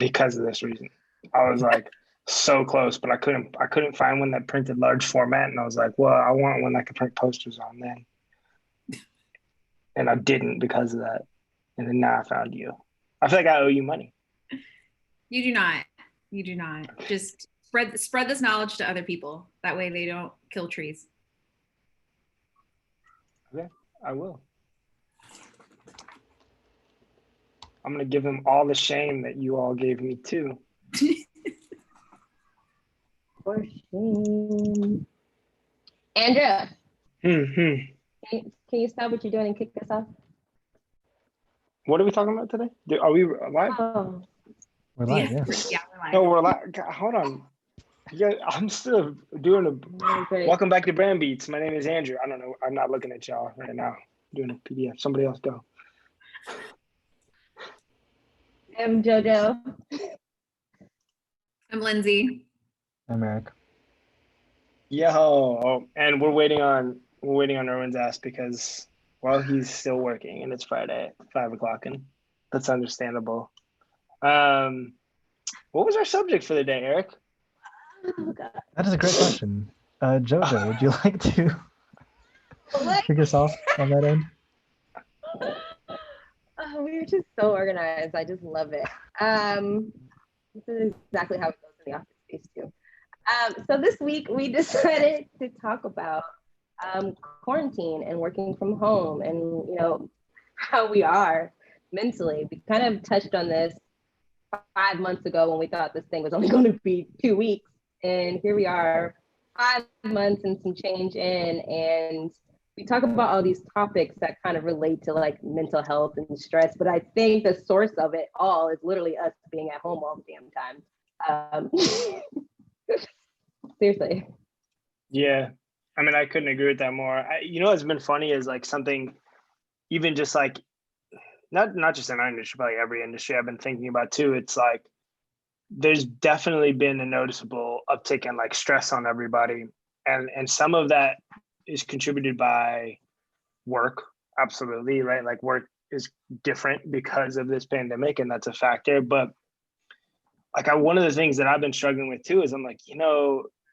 because of this reason. I was like so close, but I couldn't find one that printed large format, and I was like, well, I want one that can print posters on then, and I didn't because of that. And then now I found you. I feel like I owe you money. You do not. You do not. Just spread this knowledge to other people. That way they don't kill trees. Okay, I will. I'm gonna give them all the shame that you all gave me too. For shame. Andrea, Hmm. can you stop what you're doing and kick us off? What are we talking about today? Are we live? Oh, We're live, yeah. Yeah, we're live. No, we're live. Hold on. Yeah, I'm still doing great. Welcome back to Brandbeats. My name is Andrew. I don't know. I'm not looking at y'all right now. Doing a PDF. Somebody else go. I'm JoJo. I'm Lindsay. I'm Eric. Yo, and we're waiting on Erwin's ass because he's still working and it's Friday at 5 o'clock, and that's understandable. What was our subject for the day, Eric? Oh, God. That is a great question. Jojo, would you like to kick us off on that end? Oh, we're just so organized. I just love it. This is exactly how it goes in the office space too. So this week we decided to talk about quarantine and working from home, and how we are mentally. We kind of touched on this 5 months ago when we thought this thing was only going to be 2 weeks, and here we are 5 months and some change in, and we talk about all these topics that kind of relate to like mental health and stress, but I think the source of it all is literally us being at home all the damn time. Seriously. Yeah, I mean, I couldn't agree with that more. What's been funny is like something, even just like, not just in our industry, but like every industry I've been thinking about too. It's like, there's definitely been a noticeable uptick in like stress on everybody. And some of that is contributed by work. Absolutely. Right. Like work is different because of this pandemic, and that's a factor. But like one of the things that I've been struggling with too is I'm like,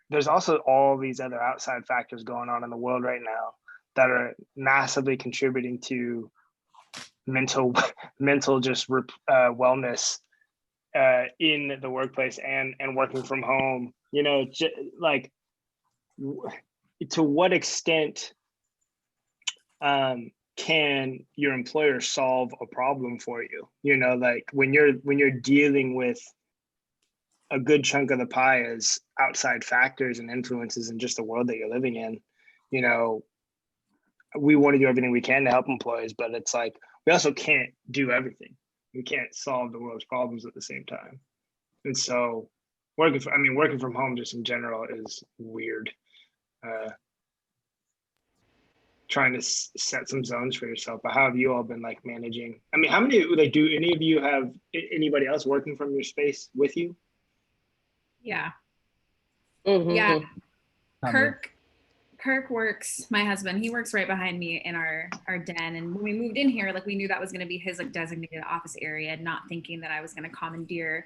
there's also all these other outside factors going on in the world right now that are massively contributing to mental just wellness in the workplace and working from home. Like to what extent can your employer solve a problem for you? Like when you're dealing with a good chunk of the pie is outside factors and influences in just the world that you're living in. We want to do everything we can to help employees, but it's like we also can't do everything. We can't solve the world's problems at the same time. And so working from home just in general is weird. Trying to set some zones for yourself. But how have you all been like managing? I mean, how many, like, do any of you have anybody else working from your space with you? Yeah. Mm-hmm. Yeah. Kirk works, my husband, he works right behind me in our den. And when we moved in here, like we knew that was going to be his like designated office area, not thinking that I was going to commandeer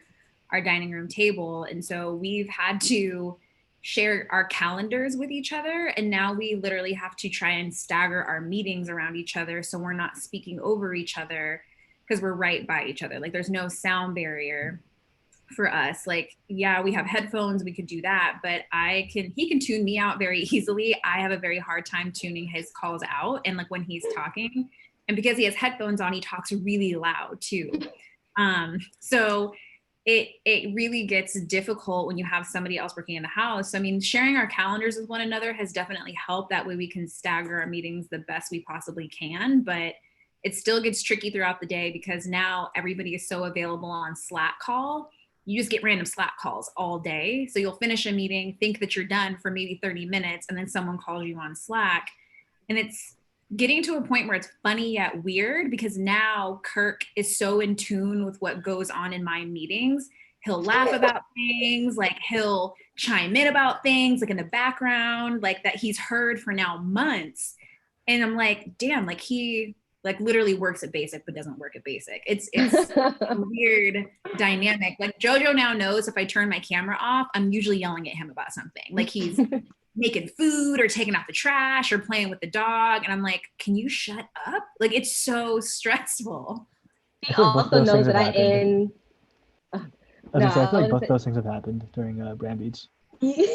our dining room table. And so we've had to share our calendars with each other. And now we literally have to try and stagger our meetings around each other, so we're not speaking over each other because we're right by each other. Like there's no sound barrier for us. Like, yeah, we have headphones, we could do that, but he can tune me out very easily. I have a very hard time tuning his calls out. And like when he's talking, and because he has headphones on, he talks really loud too. So it really gets difficult when you have somebody else working in the house. So, I mean, sharing our calendars with one another has definitely helped. That way we can stagger our meetings the best we possibly can, but it still gets tricky throughout the day because now everybody is so available on Slack call. You just get random Slack calls all day. So you'll finish a meeting, think that you're done for maybe 30 minutes, and then someone calls you on Slack. And it's getting to a point where it's funny yet weird because now Kirk is so in tune with what goes on in my meetings. He'll laugh about things, like he'll chime in about things like in the background, like that he's heard for now months. And I'm like, damn, like he like literally works at basic but doesn't work at basic. It's a weird dynamic. Like Jojo now knows if I turn my camera off, I'm usually yelling at him about something. Like he's making food or taking out the trash or playing with the dog, and I'm like, can you shut up? Like it's so stressful. He also knows that I end. I feel like both those things have happened during Brandbeats. He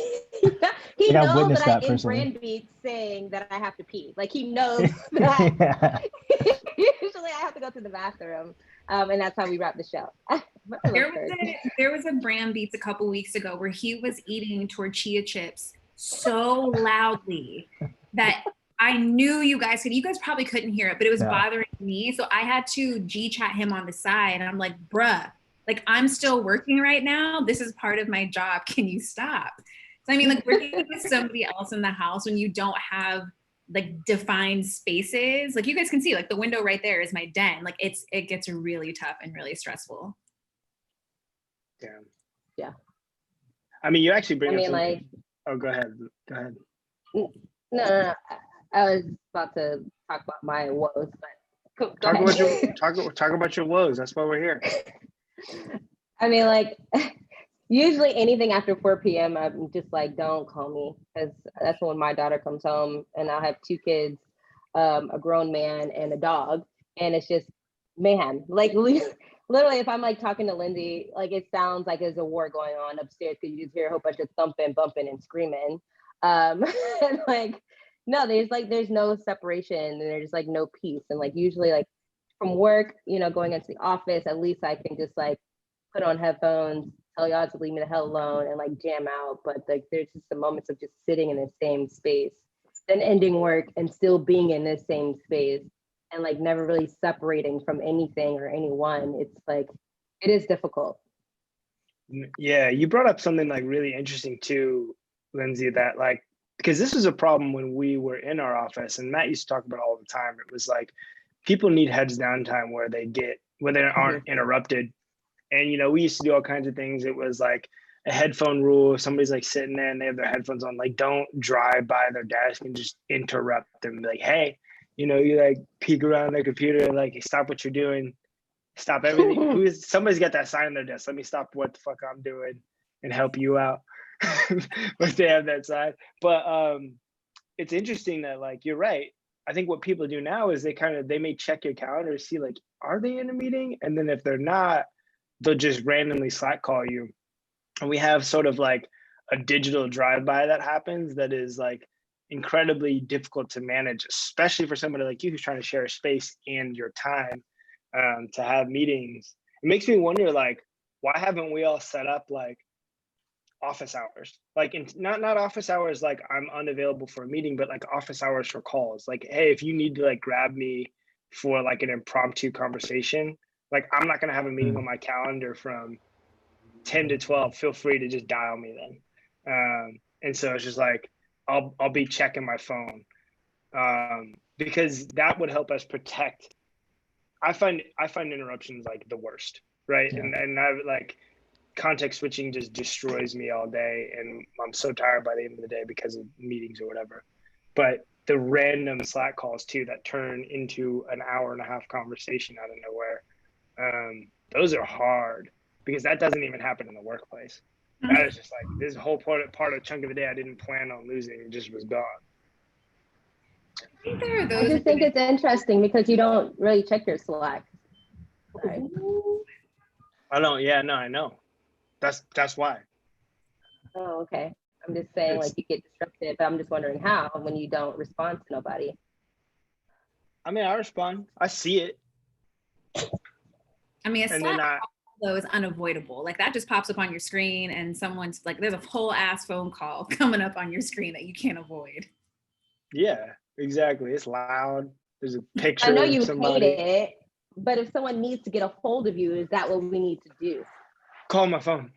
like, knows that I end Brandbeats saying that I have to pee. Like he knows that usually I have to go to the bathroom, and that's how we wrap the show. There was a Brandbeats a couple weeks ago where he was eating tortilla chips so loudly that I knew you guys probably couldn't hear it, but it was bothering me. So I had to G-chat him on the side, and I'm like, bruh, like I'm still working right now. This is part of my job. Can you stop? So I mean, like working with somebody else in the house when you don't have like defined spaces, like you guys can see, like the window right there is my den. Like it gets really tough and really stressful. Yeah. I mean, you actually bring up like. Oh, go ahead. No. I was about to talk about my woes, but talk about your woes. That's why we're here. I mean, like, usually anything after 4 p.m., I'm just like, don't call me, because that's when my daughter comes home, and I have 2 kids, a grown man and a dog, and it's just mayhem. Like, literally, if I'm like talking to Lindsay, like it sounds like there's a war going on upstairs because you just hear a whole bunch of thumping, bumping, and screaming. And like, no, there's no separation, and there's like no peace. And like usually, like from work, going into the office, at least I can just like put on headphones, tell y'all to leave me the hell alone, and like jam out. But like there's just the moments of just sitting in the same space, then ending work and still being in this same space, and like never really separating from anything or anyone. It's like, it is difficult. Yeah, you brought up something like really interesting too, Lindsay, that like, because this was a problem when we were in our office, and Matt used to talk about it all the time. It was like, people need heads down time where they aren't interrupted. And, we used to do all kinds of things. It was like a headphone rule. If somebody's like sitting there and they have their headphones on, like don't drive by their desk and just interrupt them. Be like, hey, you like peek around their computer, and like stop what you're doing, stop everything. Somebody's got that sign on their desk. Let me stop what the fuck I'm doing and help you out. But they have that sign. But it's interesting that like you're right. I think what people do now is they may check your calendar to see like, are they in a meeting? And then if they're not, they'll just randomly Slack call you. And we have sort of like a digital drive-by that happens that is like incredibly difficult to manage, especially for somebody like you who's trying to share a space and your time to have meetings. It makes me wonder, like, why haven't we all set up like office hours? Like not office hours like I'm unavailable for a meeting, but like office hours for calls. Like, hey, if you need to like grab me for like an impromptu conversation, like I'm not gonna have a meeting on my calendar from 10 to 12. Feel free to just dial me then. And so it's just like I'll be checking my phone because that would help us protect. I find interruptions like the worst, right? Yeah. And I like context switching just destroys me all day, and I'm so tired by the end of the day because of meetings or whatever. But the random Slack calls too that turn into an hour and a half conversation out of nowhere, those are hard because that doesn't even happen in the workplace. That is just like this whole part of chunk of the day I didn't plan on losing, it just was gone. I just think it's interesting because you don't really check your Slack. Right? I don't. Yeah, no, I know. That's why. Oh, okay. I'm just saying, like, you get disrupted, but I'm just wondering how when you don't respond to nobody. I mean, I respond. I see it. I mean, a Slack though is unavoidable. Like that just pops up on your screen, and someone's like, there's a whole ass phone call coming up on your screen that you can't avoid. Yeah, exactly. It's loud. There's a picture. I know you hate it, but if someone needs to get a hold of you, is that what we need to do? Call my phone.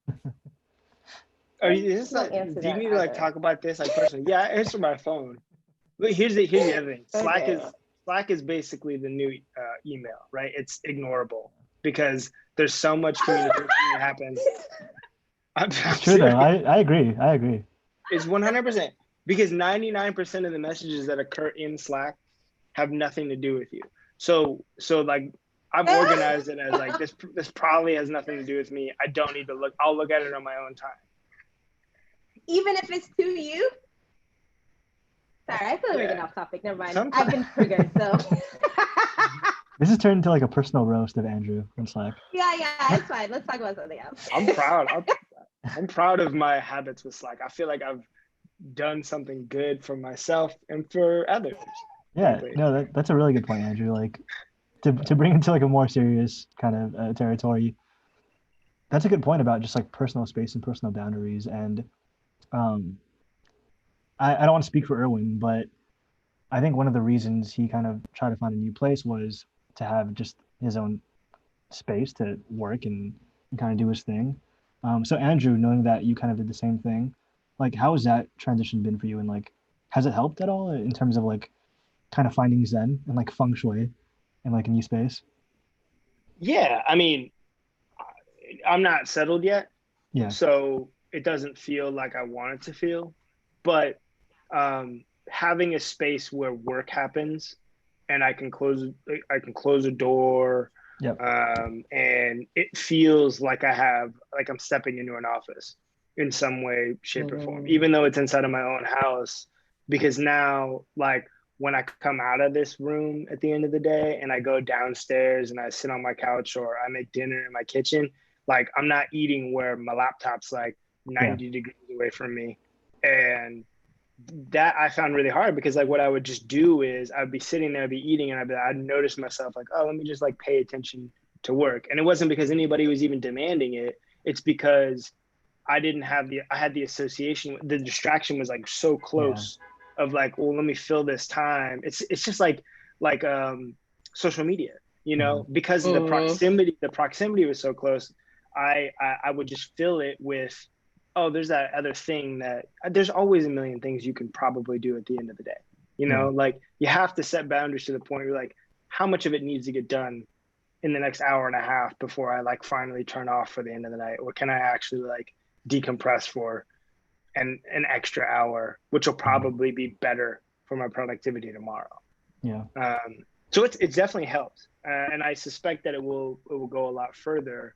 Do you need to like talk about this like personally? Yeah, I answer my phone. But here's the other thing. Slack is basically the new email, right? It's ignorable because there's so much communication that happens. I'm true though. I agree. It's 100% because 99% of the messages that occur in Slack have nothing to do with you. So like I've organized it as like this probably has nothing to do with me. I don't need to look. I'll look at it on my own time. Even if it's to you? Sorry, I feel like we're getting off topic. Never mind. Sometimes. I've been triggered, so. This has turned into like a personal roast of Andrew on Slack. Yeah, it's fine. Let's talk about something else. I'm proud. I'm proud of my habits with Slack. I feel like I've done something good for myself and for others. Yeah, frankly. no, that's a really good point, Andrew. Like to bring it to like a more serious kind of territory. That's a good point about just like personal space and personal boundaries. And I don't want to speak for Erwin, but I think one of the reasons he kind of tried to find a new place was to have just his own space to work and kind of do his thing. So Andrew, knowing that you kind of did the same thing, like how has that transition been for you? And like, has it helped at all in terms of like kind of finding Zen and like feng shui in like a new space? Yeah, I mean, I'm not settled yet. Yeah. So it doesn't feel like I want it to feel. But having a space where work happens and I can close a door. Yep. And it feels like I'm stepping into an office in some way, shape, or form, even though it's inside of my own house. Because now, like, when I come out of this room at the end of the day and I go downstairs and I sit on my couch or I make dinner in my kitchen, like I'm not eating where my laptop's like 90 degrees away from me. And that I found really hard because like what I would just do is I'd be sitting there, I'd be eating, and I'd notice myself like, oh, let me just like pay attention to work. And it wasn't because anybody was even demanding it. It's because I had the association, the distraction was like so close of like, well, let me fill this time. It's just like social media, you know, because of the proximity was so close. I would just fill it with, oh, there's that other thing that there's always a million things you can probably do at the end of the day. You know, like you have to set boundaries to the point where like, how much of it needs to get done in the next hour and a half before I like finally turn off for the end of the night? Or can I actually like decompress for an extra hour, which will probably be better for my productivity tomorrow. Yeah. So it's definitely helped. And I suspect that it will go a lot further.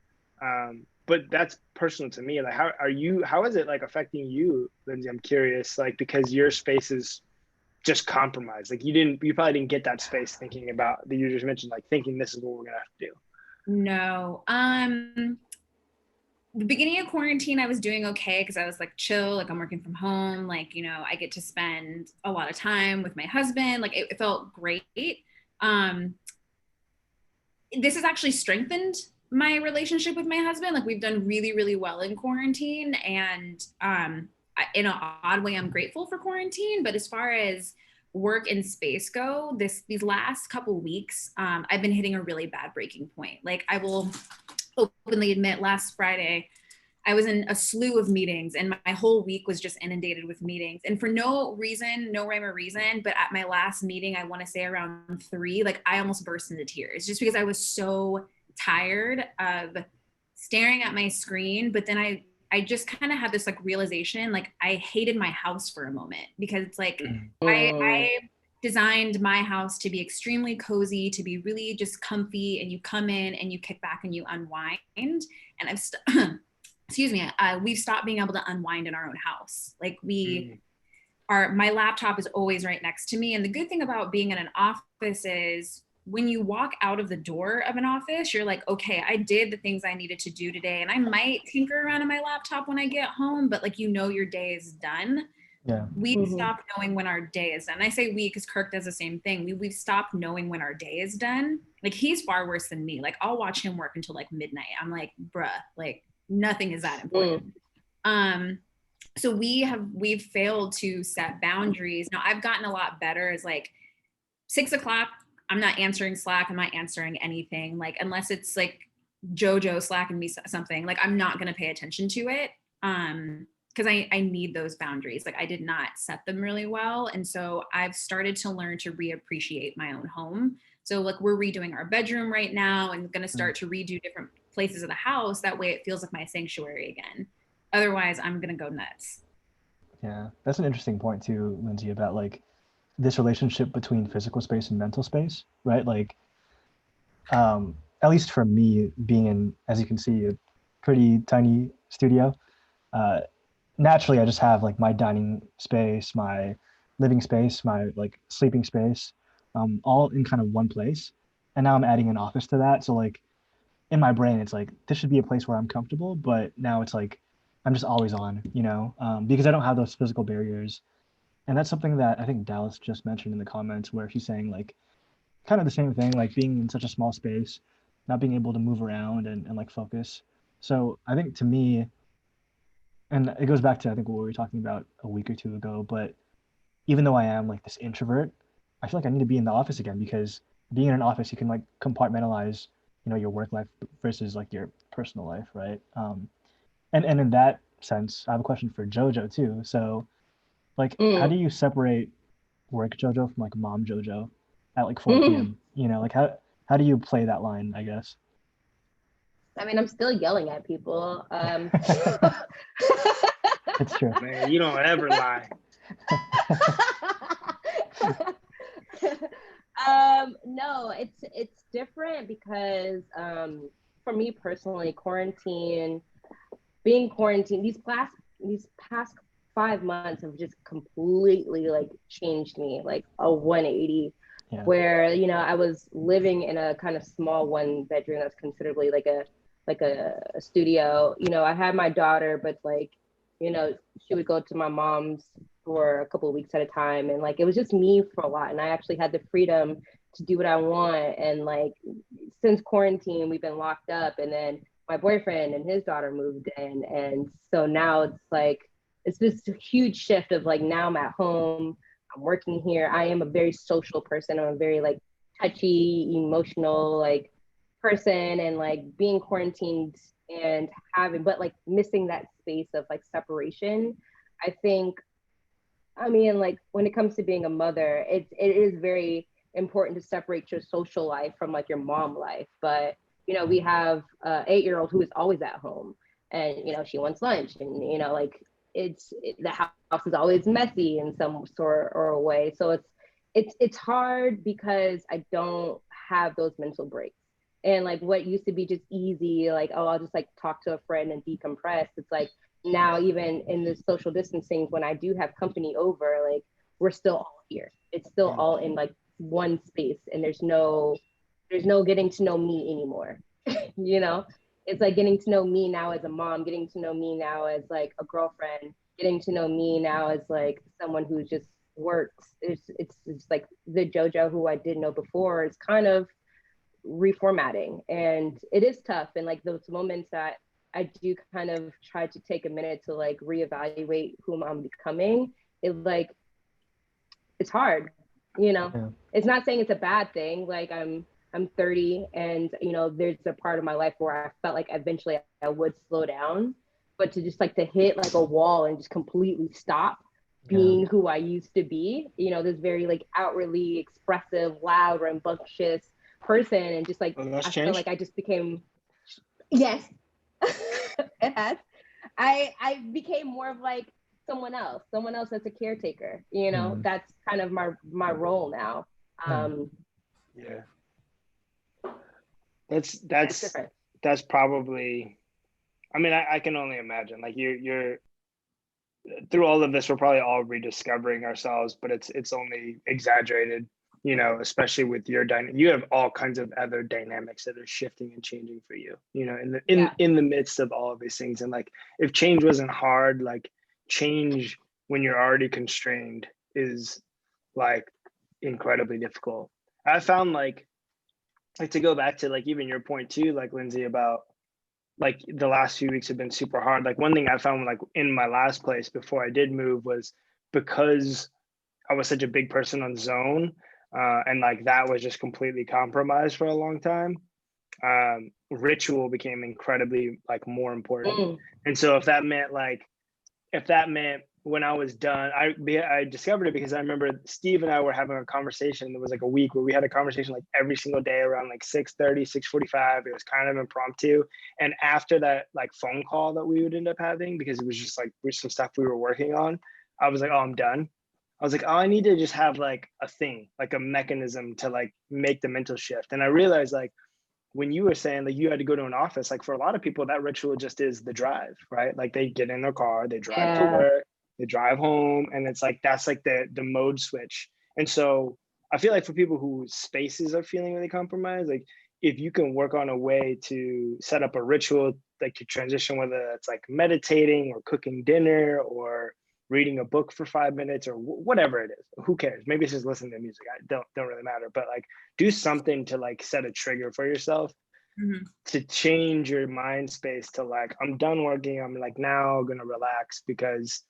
But that's personal to me. Like, how is it like affecting you, Lindsay? I'm curious, like, because your space is just compromised. Like you probably didn't get that space thinking about that you just mentioned, like thinking this is what we're going to have to do. No. The beginning of quarantine, I was doing okay because I was like chill, like I'm working from home. Like, you know, I get to spend a lot of time with my husband. Like it felt great. This has actually strengthened my relationship with my husband. Like we've done really, really well in quarantine, and in an odd way, I'm grateful for quarantine. But as far as work and space go, these last couple weeks, I've been hitting a really bad breaking point. Like I will openly admit, last Friday, I was in a slew of meetings and my whole week was just inundated with meetings. And for no rhyme or reason, but at my last meeting, I want to say around 3, like I almost burst into tears just because I was so tired of staring at my screen. But then I just kind of had this like realization, like I hated my house for a moment because it's like, I designed my house to be extremely cozy, to be really just comfy, and you come in and you kick back and you unwind. And we've stopped being able to unwind in our own house. Like my laptop is always right next to me. And the good thing about being in an office is when you walk out of the door of an office, you're like, okay, I did the things I needed to do today. And I might tinker around on my laptop when I get home, but like, you know, your day is done. Yeah. We've stopped knowing when our day is done. I say we because Kirk does the same thing. We've stopped knowing when our day is done. Like he's far worse than me. Like I'll watch him work until like midnight. I'm like, bruh, like nothing is that important. So we've failed to set boundaries. Now I've gotten a lot better. Is like 6 o'clock, I'm not answering Slack. I'm not answering anything. Like unless it's like JoJo slacking me something, like I'm not going to pay attention to it. Because I need those boundaries. Like I did not set them really well. And so I've started to learn to reappreciate my own home. So like we're redoing our bedroom right now and going to start to redo different places of the house. That way it feels like my sanctuary again. Otherwise I'm going to go nuts. Yeah, that's an interesting point too, Lindsay, about like this relationship between physical space and mental space, right? Like, at least for me, being in, as you can see, a pretty tiny studio, uh, naturally I just have like my dining space, my living space, my like sleeping space, all in kind of one place. And now I'm adding an office to that. So like in my brain, it's like this should be a place where I'm comfortable, but now it's like I'm just always on, because I don't have those physical barriers. And that's something that I think Dallas just mentioned in the comments, where she's saying like kind of the same thing, like being in such a small space, not being able to move around and like focus. So I think to me, and it goes back to I think what we were talking about a week or two ago, but even though I am like this introvert, I feel like I need to be in the office again because being in an office, you can like compartmentalize, your work life versus like your personal life, right? And in that sense, I have a question for JoJo too. So, like, how do you separate work JoJo from like mom JoJo at like 4 p.m.? Like how do you play that line? I guess. I mean, I'm still yelling at people. It's true. Man, you don't ever lie. No, it's different because for me personally, being quarantined, these past 5 months have just completely like changed me, like a 180. Yeah. Where I was living in a kind of small one bedroom that's considerably like a studio. I had my daughter, but like she would go to my mom's for a couple of weeks at a time, and like it was just me for a lot, and I actually had the freedom to do what I want. And like since quarantine we've been locked up, and then my boyfriend and his daughter moved in, and so now it's like it's this huge shift of like now I'm at home, I'm working here. I am a very social person. I'm a very like touchy, emotional like person, and like being quarantined and but like missing that space of like separation. I think, I mean, like when it comes to being a mother, it is very important to separate your social life from like your mom life. But we have a 8-year-old who is always at home, and she wants lunch, and like the house is always messy in some sort or a way. So it's hard because I don't have those mental breaks. And like what used to be just easy, like, oh, I'll just like talk to a friend and decompress. It's like now, even in the social distancing, when I do have company over, like we're still all here. It's still all in like one space, and there's no getting to know me anymore. It's like getting to know me now as a mom, getting to know me now as like a girlfriend, getting to know me now as like someone who just works. It's like the JoJo who I didn't know before is kind of reformatting, and it is tough. And like those moments that I do kind of try to take a minute to like reevaluate whom I'm becoming, it's hard. Yeah. It's not saying it's a bad thing. Like I'm 30, and there's a part of my life where I felt like eventually I would slow down, but to just like to hit like a wall and just completely stop being who I used to be, this very like outwardly expressive, loud, rambunctious person, and just like I feel like I just became, yes, it has. I became more of like someone else that's a caretaker. That's kind of my role now. Yeah, that's probably, I mean, I can only imagine, like you're through all of this, we're probably all rediscovering ourselves, but it's only exaggerated, especially with your you have all kinds of other dynamics that are shifting and changing for you, in the midst of all of these things. And like, if change wasn't hard, like change when you're already constrained is like incredibly difficult. I found like to go back to like even your point too, like Lindsay, about like the last few weeks have been super hard. Like one thing I found like in my last place before I did move was because I was such a big person on Zone, and like that was just completely compromised for a long time. Ritual became incredibly like more important. And so if that meant when I was done, I discovered it because I remember Steve and I were having a conversation. There was like a week where we had a conversation like every single day around like 6:30, 6:45. It was kind of impromptu. And after that like phone call that we would end up having, because it was just like some stuff we were working on, I was like, oh, I'm done. I was like, oh, I need to just have like a thing, like a mechanism to like make the mental shift. And I realized like when you were saying like you had to go to an office, like for a lot of people, that ritual just is the drive, right? Like they get in their car, they drive to work, they drive home, and it's like that's like the mode switch. And so I feel like for people whose spaces are feeling really compromised, like if you can work on a way to set up a ritual, like to transition, whether it's like meditating or cooking dinner or reading a book for 5 minutes or whatever it is, who cares? Maybe it's just listening to music. I don't really matter, but like do something to like set a trigger for yourself to change your mind space to like, I'm done working. I'm like now gonna relax, because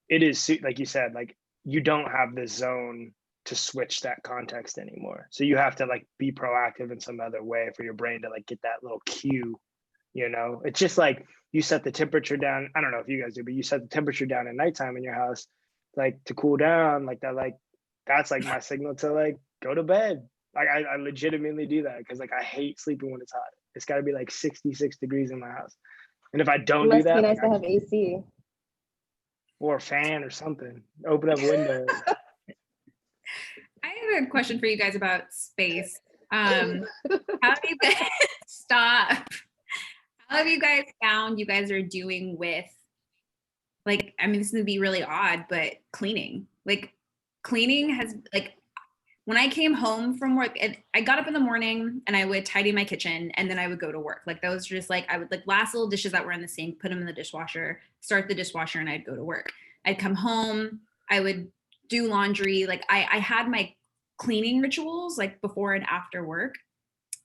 it is, like you said, like you don't have the zone to switch that context anymore. So you have to like be proactive in some other way for your brain to like get that little cue, you know? It's just like you set the temperature down. I don't know if you guys do, but you set the temperature down at nighttime in your house, like to cool down, like that, like that's like my signal to like go to bed. Like I legitimately do that because like I hate sleeping when it's hot. It's got to be like 66 degrees in my house. And if I don't do that, It must be nice like, to have AC. Or a fan or something, open up a window. I have a question for you guys about space. How have you guys stop? How have you guys found you guys are doing with, like, I mean, this is gonna be really odd, but cleaning. Like, cleaning has, like, when I came home from work, I got up in the morning and I would tidy my kitchen and then I would go to work. Like, those just like, I would like last little dishes that were in the sink, put them in the dishwasher, start the dishwasher, and I'd go to work. I'd come home, I would do laundry. Like, I had my cleaning rituals like before and after work.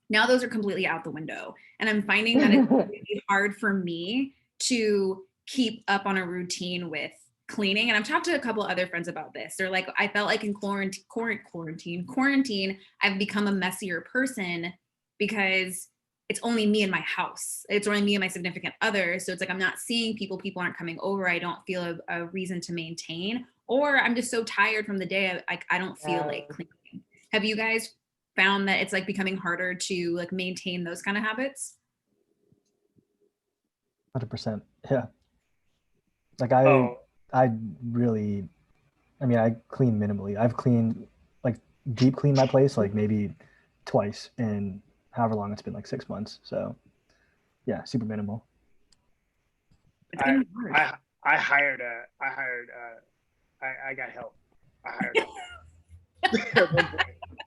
Now those are completely out the window. And I'm finding that it's really hard for me to keep up on a routine with cleaning. And I've talked to a couple other friends about this. They're like, I felt like in quarantine, I've become a messier person because it's only me in my house. It's only me and my significant other. So it's like, I'm not seeing people. People aren't coming over. I don't feel a reason to maintain, or I'm just so tired from the day. I don't feel like cleaning. Have you guys found that it's like becoming harder to like maintain those kind of habits? 100%. Yeah. Like I really, I mean, I clean minimally. I've cleaned, like deep cleaned my place like maybe twice in however long it's been, like 6 months. So yeah, super minimal. It's I got help. I hired help.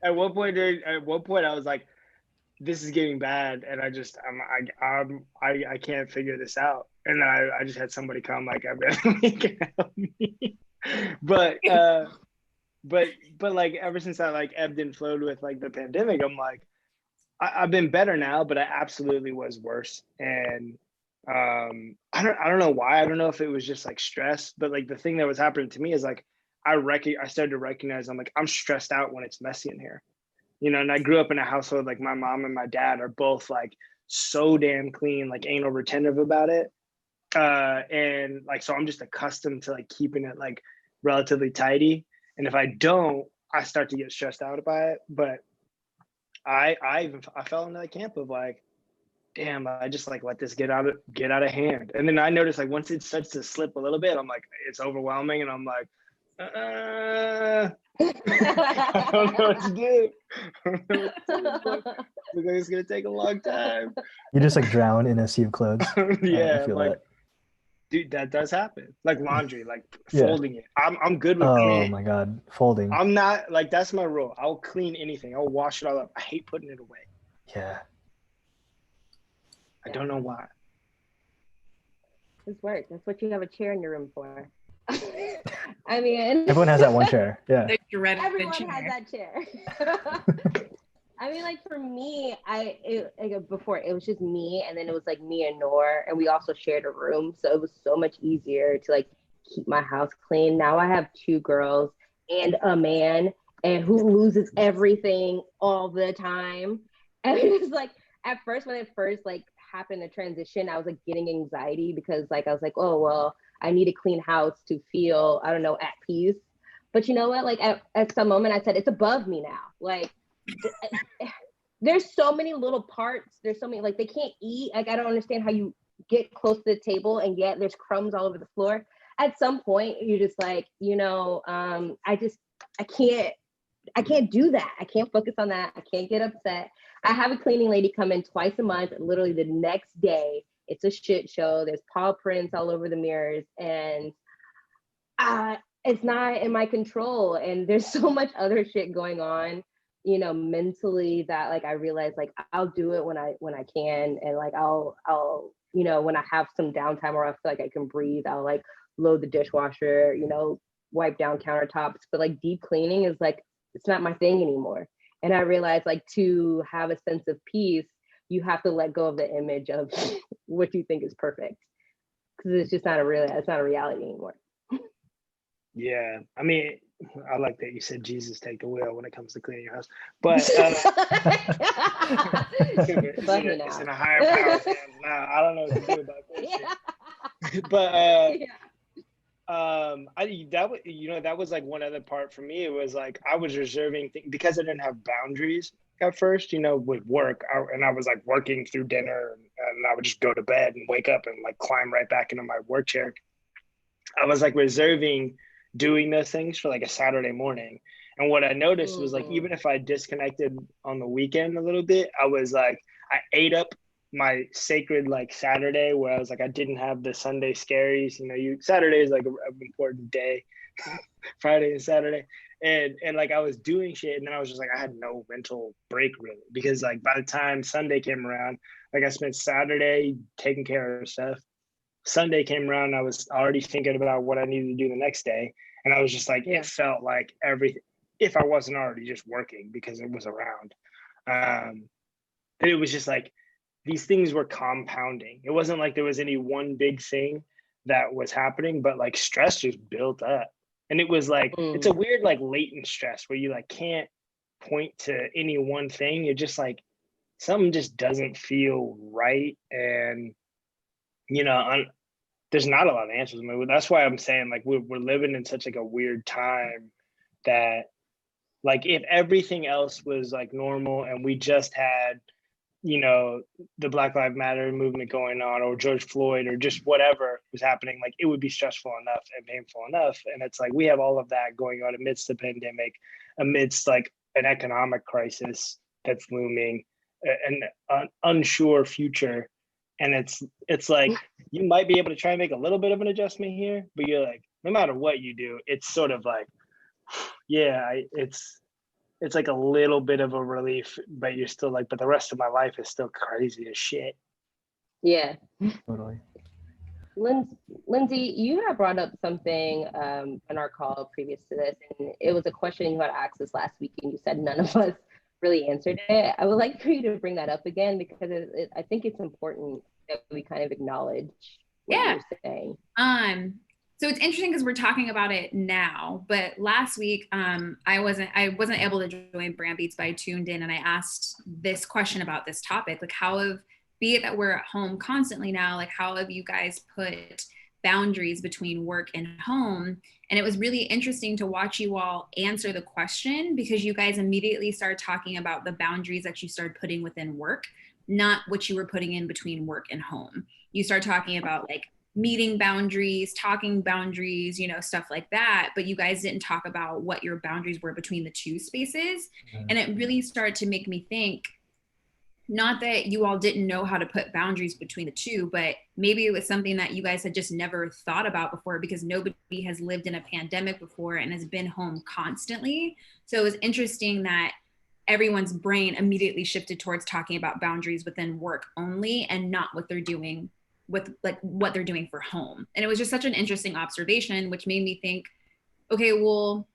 At one point I was like, this is getting bad, and I can't figure this out. And then I just had somebody come like every other week and help me. But like ever since I like ebbed and flowed with like the pandemic, I'm like, I've been better now, but I absolutely was worse. And I don't know why. I don't know if it was just like stress, but like the thing that was happening to me is like I started to recognize I'm like, I'm stressed out when it's messy in here. You know, and I grew up in a household like my mom and my dad are both like so damn clean, like anal retentive about it. And like so I'm just accustomed to like keeping it like relatively tidy. And if I don't, I start to get stressed out by it. But I fell into the camp of like, damn, I just like let this get out of hand. And then I noticed like once it starts to slip a little bit, I'm like, it's overwhelming, and I'm like, I don't know what to do. Looks like it's gonna take a long time. You just like drown in a sea of clothes. Yeah, I feel like that. dude, that does happen. Like laundry, like folding it. I'm good with Oh cleaning. my God, folding. I'm not like, that's my rule. I'll clean anything. I'll wash it all up. I hate putting it away. Yeah. I don't know why. It's work. That's what you have a chair in your room for. I mean, Everyone has that one chair. Yeah. everyone has that chair. I mean, like for me, before it was just me, and then it was like me and Noor, and we also shared a room, so it was so much easier to like keep my house clean. Now I have 2 girls and a man, and who loses everything all the time, and it's like at first when it first like happened, the transition, I was like getting anxiety because like I was like, oh well, I need a clean house to feel, I don't know, at peace. But you know what? Like at some moment I said, it's above me now. Like there's so many little parts. There's so many, like they can't eat. Like I don't understand how you get close to the table and yet there's crumbs all over the floor. at some point you're just like, I can't do that. I can't focus on that. I can't get upset. I have a cleaning lady come in twice a month, and literally the next day it's a shit show. There's paw prints all over the mirrors, and it's not in my control. And there's so much other shit going on, mentally, that like I realize like I'll do it when I can, and like I'll when I have some downtime or I feel like I can breathe, I'll like load the dishwasher, wipe down countertops. But like deep cleaning is like, it's not my thing anymore. And I realized like to have a sense of peace, you have to let go of the image of what you think is perfect, because it's just not it's not a reality anymore. Yeah, I mean, I like that you said Jesus take the wheel when it comes to cleaning your house, but it's in a higher power's hands now. I don't know what to do about this. Yeah. But that was like one other part for me. It was like I was reserving things because I didn't have boundaries at first, with work. And I was like working through dinner, and I would just go to bed and wake up and like climb right back into my work chair. I was like reserving doing those things for like a Saturday morning. And what I noticed was like, even if I disconnected on the weekend a little bit, I was like, I ate up my sacred like Saturday, where I was like, I didn't have the Sunday scaries. Saturday is like an important day, Friday and Saturday. And like I was doing shit, and then I was just like, I had no mental break really, because like by the time Sunday came around, like I spent Saturday taking care of stuff. Sunday came around, I was already thinking about what I needed to do the next day. And I was just like, It felt like everything, if I wasn't already just working because it was around. It was just like, these things were compounding. It wasn't like there was any one big thing that was happening, but like stress just built up. And it was like, it's a weird, like latent stress where you like can't point to any one thing. You're just like, something just doesn't feel right. And there's not a lot of answers. I mean, that's why I'm saying like we're living in such like a weird time that like if everything else was like normal and we just had the Black Lives Matter movement going on, or George Floyd, or just whatever was happening, like it would be stressful enough and painful enough. And it's like we have all of that going on amidst the pandemic, amidst like an economic crisis that's looming, an unsure future. And it's like you might be able to try and make a little bit of an adjustment here, but you're like, no matter what you do, it's sort of like, it's like a little bit of a relief, but you're still like, but the rest of my life is still crazy as shit. Yeah. Totally. Lindsay, you had brought up something in our call previous to this, and it was a question you had asked us last week, and you said none of us really answered it. I would like for you to bring that up again, because I think it's important that we kind of acknowledge what you're saying. So it's interesting because we're talking about it now, but last week I wasn't able to join Brandbeats, but I tuned in and I asked this question about this topic, like be it that we're at home constantly now, like how have you guys put boundaries between work and home? And it was really interesting to watch you all answer the question, because you guys immediately started talking about the boundaries that you started putting within work, not what you were putting in between work and home. You start talking about like meeting boundaries, talking boundaries, stuff like that. But you guys didn't talk about what your boundaries were between the two spaces. And it really started to make me think, not that you all didn't know how to put boundaries between the two, but maybe it was something that you guys had just never thought about before, because nobody has lived in a pandemic before and has been home constantly. So it was interesting that everyone's brain immediately shifted towards talking about boundaries within work only, and not what they're doing with like what they're doing for home. And it was just such an interesting observation, which made me think, okay, well,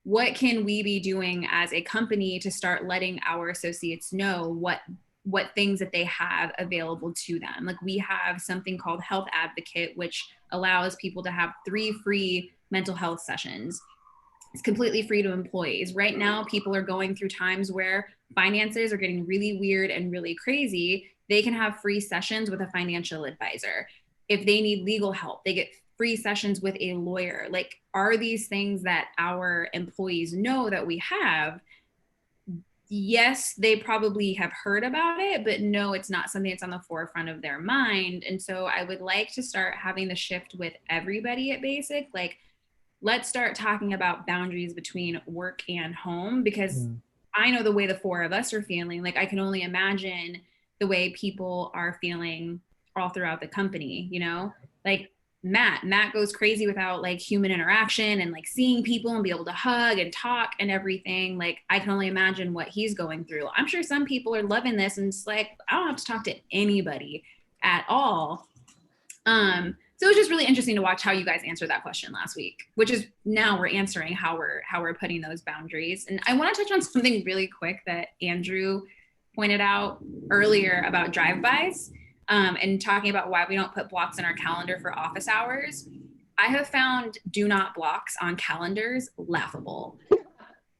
what can we be doing as a company to start letting our associates know what things that they have available to them? Like we have something called Health Advocate, which allows people to have 3 free mental health sessions. It's completely free to employees. Right now, people are going through times where finances are getting really weird and really crazy. They can have free sessions with a financial advisor. If they need legal help, they get free sessions with a lawyer. Like, are these things that our employees know that we have? yes, they probably have heard about it, but no, it's not something that's on the forefront of their mind. And so I would like to start having the shift with everybody at Basic. Like, let's start talking about boundaries between work and home, because I know the way the four of us are feeling. Like, I can only imagine the way people are feeling all throughout the company, you know? Like, Matt goes crazy without like human interaction and like seeing people and be able to hug and talk and everything. Like, I can only imagine what he's going through. I'm sure some people are loving this and it's like, I don't have to talk to anybody at all. So it was just really interesting to watch how you guys answered that question last week, which is now we're answering how we're putting those boundaries. And I want to touch on something really quick that Andrew pointed out earlier about drive-bys, and talking about why we don't put blocks in our calendar for office hours. I have found do not blocks on calendars laughable,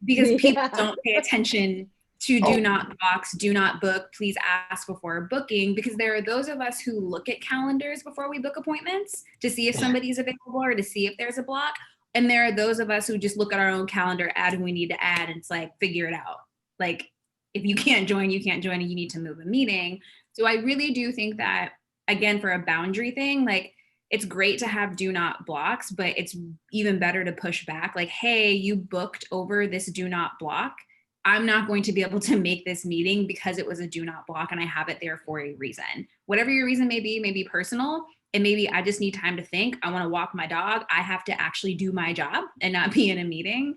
because people don't pay attention to do not blocks, do not book, please ask before booking, because there are those of us who look at calendars before we book appointments to see if somebody's available or to see if there's a block. And there are those of us who just look at our own calendar, add who we need to add, and it's like, figure it out. Like, if you can't join, you can't join, and you need to move a meeting. So I really do think that, again, for a boundary thing, like, it's great to have do not blocks, but it's even better to push back. Like, hey, you booked over this do not block. I'm not going to be able to make this meeting because it was a do not block and I have it there for a reason. Whatever your reason may be personal, and maybe I just need time to think. I want to walk my dog. I have to actually do my job and not be in a meeting.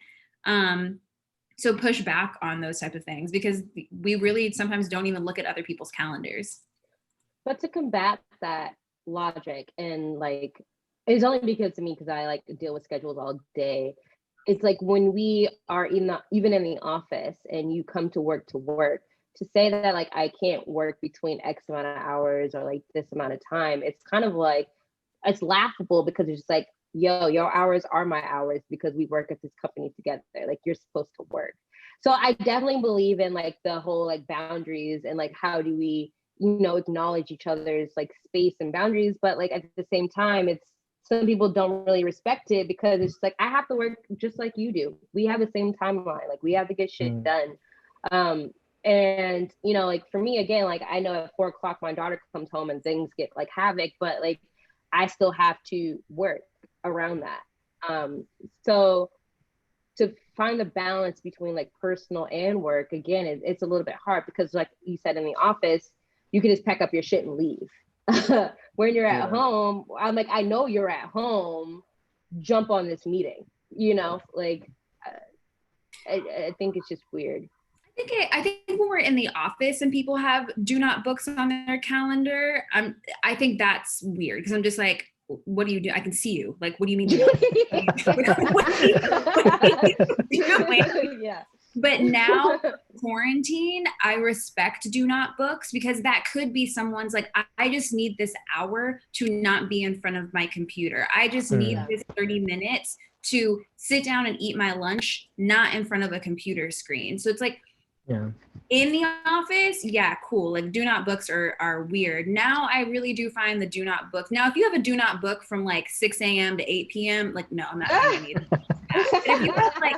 So push back on those type of things, because we really sometimes don't even look at other people's calendars. But to combat that logic, and like, it's only because to me, because I like deal with schedules all day. It's like when we are even in the office and you come to work, to say that like I can't work between X amount of hours or like this amount of time, it's kind of like, it's laughable, because it's just like, yo, your hours are my hours because we work at this company together. Like, you're supposed to work. So I definitely believe in like the whole like boundaries and like how do we, acknowledge each other's like space and boundaries. But like at the same time, it's, some people don't really respect it because it's like, I have to work just like you do. We have the same timeline. Like, we have to get shit done. And, like for me, again, like I know at 4:00 my daughter comes home and things get like havoc, but like I still have to work around that. So to find the balance between like personal and work, again, it's a little bit hard because like you said, in the office, you can just pack up your shit and leave. When you're at home, I'm like, I know you're at home, jump on this meeting, like, I think it's just weird. I think when we're in the office and people have do not books on their calendar, I think that's weird, because I'm just like, what do you do? I can see you. Like, what do you mean? Yeah. But now quarantine, I respect do not books, because that could be someone's like, I just need this hour to not be in front of my computer. I just need this 30 minutes to sit down and eat my lunch, not in front of a computer screen. So it's like, in the office, cool. Like, do not books are weird. Now I really do find the do not book. Now, if you have a do not book from like 6 a.m. to 8 p.m., like, no, I'm not gonna need that. But if you have like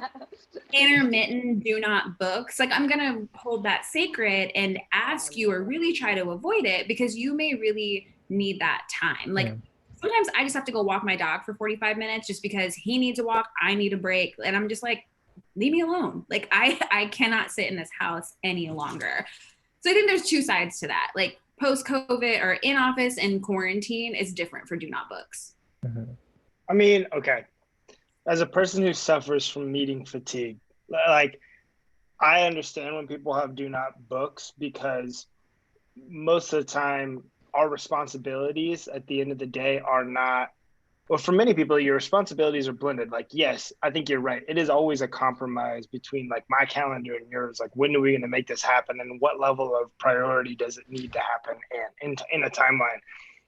intermittent do not books, like, I'm gonna hold that sacred and ask you, or really try to avoid it, because you may really need that time. Like, sometimes I just have to go walk my dog for 45 minutes just because he needs a walk, I need a break, and I'm just like, leave me alone. Like, I cannot sit in this house any longer. So I think there's two sides to that. Like, post-COVID or in office and quarantine is different for do not books. I mean, okay. As a person who suffers from meeting fatigue, like, I understand when people have do not books, because most of the time our responsibilities at the end of the day are not, well, for many people, your responsibilities are blended. Like, yes, I think you're right. It is always a compromise between like my calendar and yours. Like, when are we going to make this happen? And what level of priority does it need to happen in a timeline?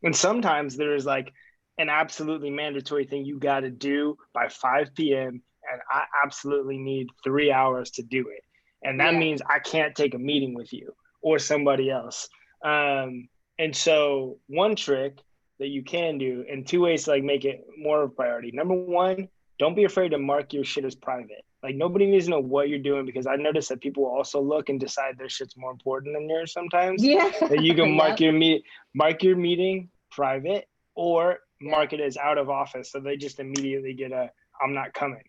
And sometimes there's like an absolutely mandatory thing you got to do by 5 p.m. And I absolutely need 3 hours to do it. And that means I can't take a meeting with you or somebody else. And so one trick that you can do, and two ways to like make it more of a priority. Number one, don't be afraid to mark your shit as private. Like nobody needs to know what you're doing, because I noticed that people also look and decide their shit's more important than yours sometimes. Yeah. That you can mark Yep. your meeting private, or mark Yeah. it as out of office, so they just immediately get a I'm not coming,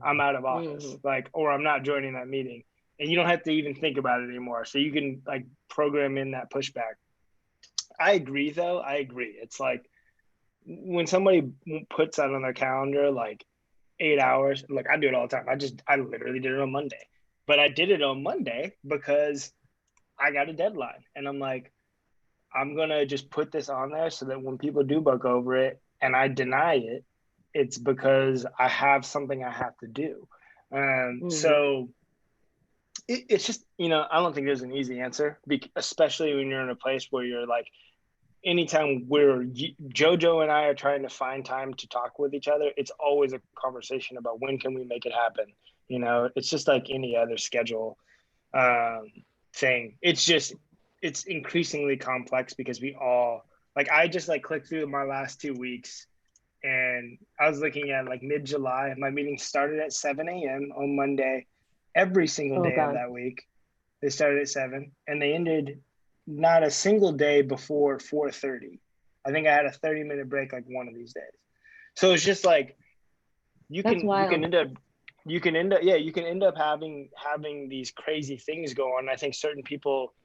I'm out of office, like, or I'm not joining that meeting, and you don't have to even think about it anymore. So you can like program in that pushback. I agree, though. I agree. It's like when somebody puts that on their calendar, like 8 hours. Look, I do it all the time. I literally did it on Monday, but I did it on Monday because I got a deadline, and I'm like, I'm gonna just put this on there so that when people do book over it and I deny it, it's because I have something I have to do. So it's just, I don't think there's an easy answer, especially when you're in a place where you're like, anytime Jojo and I are trying to find time to talk with each other, it's always a conversation about when can we make it happen. It's just like any other schedule thing. It's increasingly complex because we all, like, I just like clicked through my last 2 weeks, and I was looking at like mid-July. My meeting started at 7 a.m. on Monday. Every single day of that week, they started at 7, and they ended not a single day before 4:30. I think I had a 30-minute break like one of these days. So it's just like you can end up having these crazy things go on. I think certain people,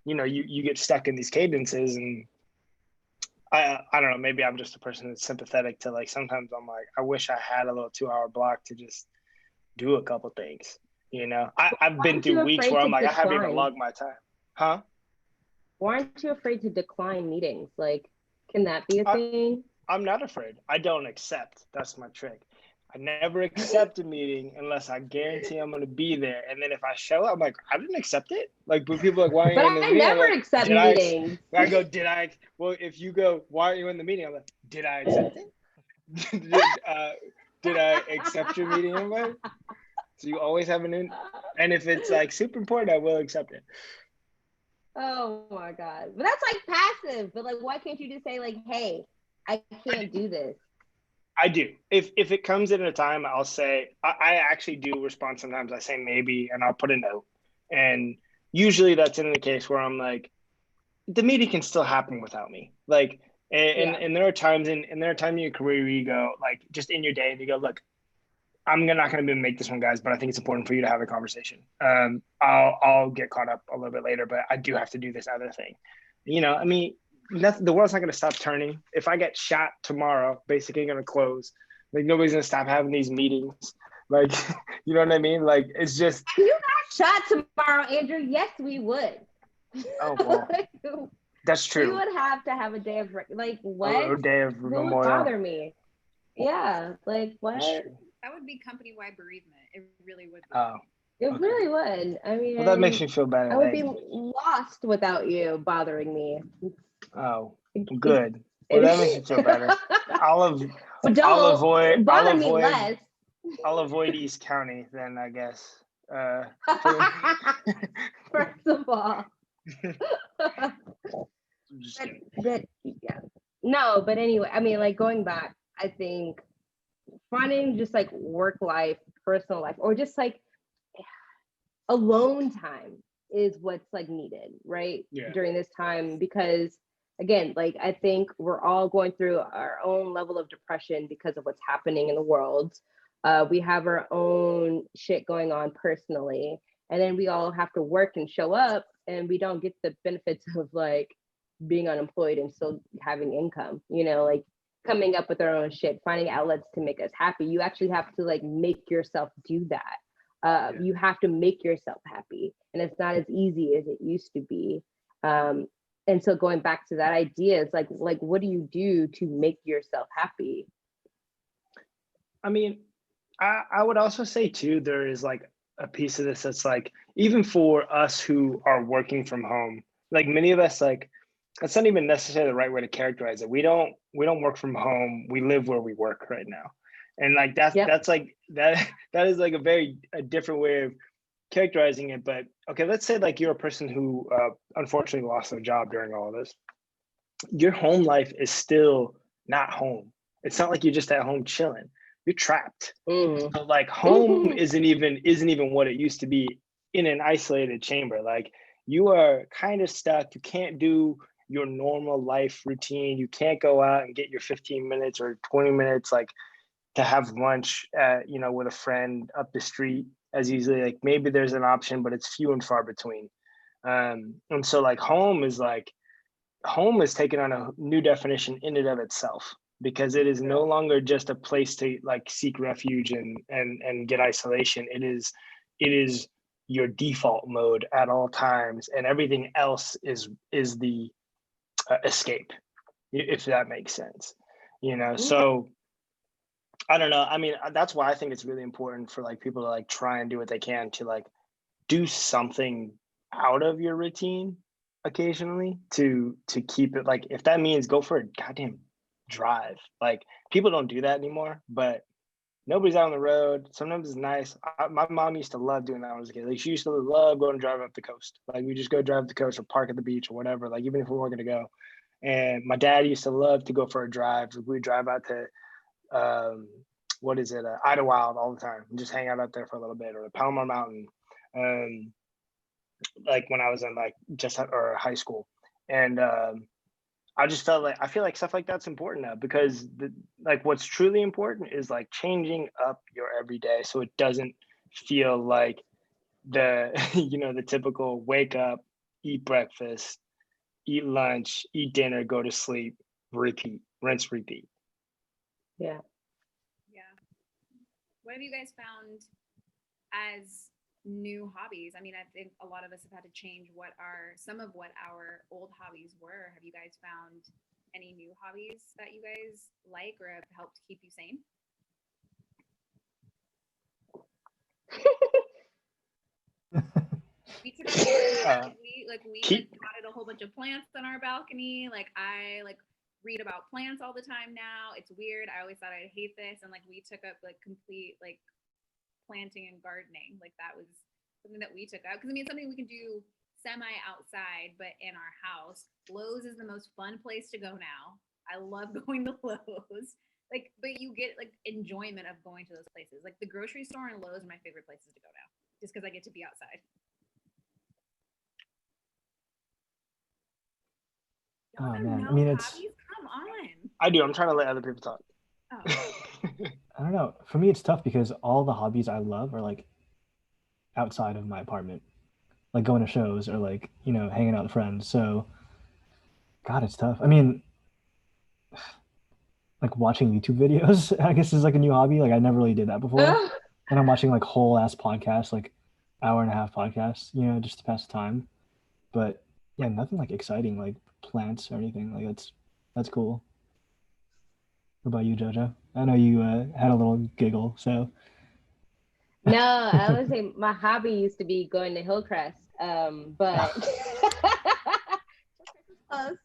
you get stuck in these cadences, and I don't know, maybe I'm just a person that's sympathetic to, like, sometimes I'm like, I wish I had a little 2-hour block to just do a couple things. I've been through weeks where I'm like, I haven't even logged my time. Huh? Why aren't you afraid to decline meetings? Like, can that be a thing? I'm not afraid. I don't accept. That's my trick. I never accept a meeting unless I guarantee I'm going to be there. And then if I show up, I'm like, I didn't accept it. Like, but people are like, why are you in the meeting? I never accept meetings. I go, well, if you go, why are you in the meeting? I'm like, did I accept it? Did I accept your meeting invite? So you always have and if it's like super important, I will accept it. Oh my God. But that's like passive. But like, why can't you just say like, hey, I can't do this? I do. If it comes in a time, I'll say, I actually do respond sometimes. I say maybe, and I'll put a note. And usually that's in the case where I'm like, the meeting can still happen without me. Like, and there are times in your career where you go, like, just in your day, and you go, look, I'm not going to make this one, guys, but I think it's important for you to have a conversation. I'll get caught up a little bit later, but I do have to do this other thing. I mean, the world's not going to stop turning. If I get shot tomorrow, basically going to close. Like, nobody's going to stop having these meetings. Like, you know what I mean? Like, it's just. If you got shot tomorrow, Andrew, yes, we would. Oh, well, that's true. We would have to have a day of, like, what? A day of memorial. Would bother me. Yeah, like, what? That would be company-wide bereavement. It really would. It really would. I mean, well, that makes me feel bad. I would be lost without you bothering me. Oh, good. Well, that makes me feel better. I'll avoid East County then, I guess. First of all. No, but anyway, I mean, like, going back, I think finding just like work life, personal life, or just like alone time is what's like needed, right? During this time, because again, like, I think we're all going through our own level of depression because of what's happening in the world. We have our own shit going on personally, and then we all have to work and show up, and we don't get the benefits of like being unemployed and still having income, like coming up with our own shit, finding outlets to make us happy. You actually have to like make yourself do that. You have to make yourself happy, and it's not as easy as it used to be. And so going back to that idea, it's like what do you do to make yourself happy? I mean, I would also say too, there is like a piece of this that's like, even for us who are working from home, like many of us, like, that's not even necessarily the right way to characterize it. We don't work from home. We live where we work right now. And like, that's like, that is like a different way of characterizing it. But okay, let's say like you're a person who unfortunately lost their job during all of this. Your home life is still not home. It's not like you're just at home chilling. you're trapped. Mhm. So like home isn't even what it used to be in an isolated chamber. Like you are kind of stuck. You can't do your normal life routine. You can't go out and get your 15 minutes or 20 minutes like to have lunch with a friend up the street as easily. Like maybe there's an option, but it's few and far between. And so like home is taking on a new definition in and of itself, because it is no longer just a place to like seek refuge and get isolation. It is your default mode at all times, and everything else is the escape, if that makes sense. So I don't know. I mean, that's why I think it's really important for like people to like try and do what they can to like do something out of your routine occasionally to keep it, like if that means go for a goddamn drive. Like people don't do that anymore, but nobody's out on the road. Sometimes it's nice. My mom used to love doing that when I was a kid. Like she used to love going and driving up the coast. Like we just go drive up the coast or park at the beach or whatever, like even if we weren't going to go. And my dad used to love to go for a drive. We'd drive out to Idlewild all the time and just hang out up there for a little bit, or the Palomar Mountain. Like when I was in like or high school. And I feel like stuff like that's important now, because like what's truly important is like changing up your everyday so it doesn't feel like the the typical wake up, eat breakfast, eat lunch, eat dinner, go to sleep, repeat, rinse, repeat. Yeah. What have you guys found as new hobbies? I mean, I think a lot of us have had to change some of what our old hobbies were. Have you guys found any new hobbies that you guys like or have helped keep you sane? We took we potted a whole bunch of plants on our balcony. Like I read about plants all the time now. It's weird. I always thought I'd hate this, and like we took up like complete like planting and gardening. Like that was something that we took out, because I mean it's something we can do semi outside, but in our house. Lowe's is the most fun place to go now. I love going to Lowe's. Like, but you get like enjoyment of going to those places. Like the grocery store and Lowe's are my favorite places to go now, just because I get to be outside. Oh man, I mean it's. Hobbies? Come on. I do. I'm trying to let other people talk. Oh. I don't know. For me, it's tough because all the hobbies I love are like outside of my apartment, like going to shows or like hanging out with friends. So, God, it's tough. I mean, like watching YouTube videos, I guess is like a new hobby. Like I never really did that before, and I'm watching like whole ass podcasts, like hour and a half podcasts, just to pass the time. But yeah, nothing like exciting like plants or anything. Like that's cool. What about you, JoJo? I know you had a little giggle, so. No, I would say my hobby used to be going to Hillcrest, but so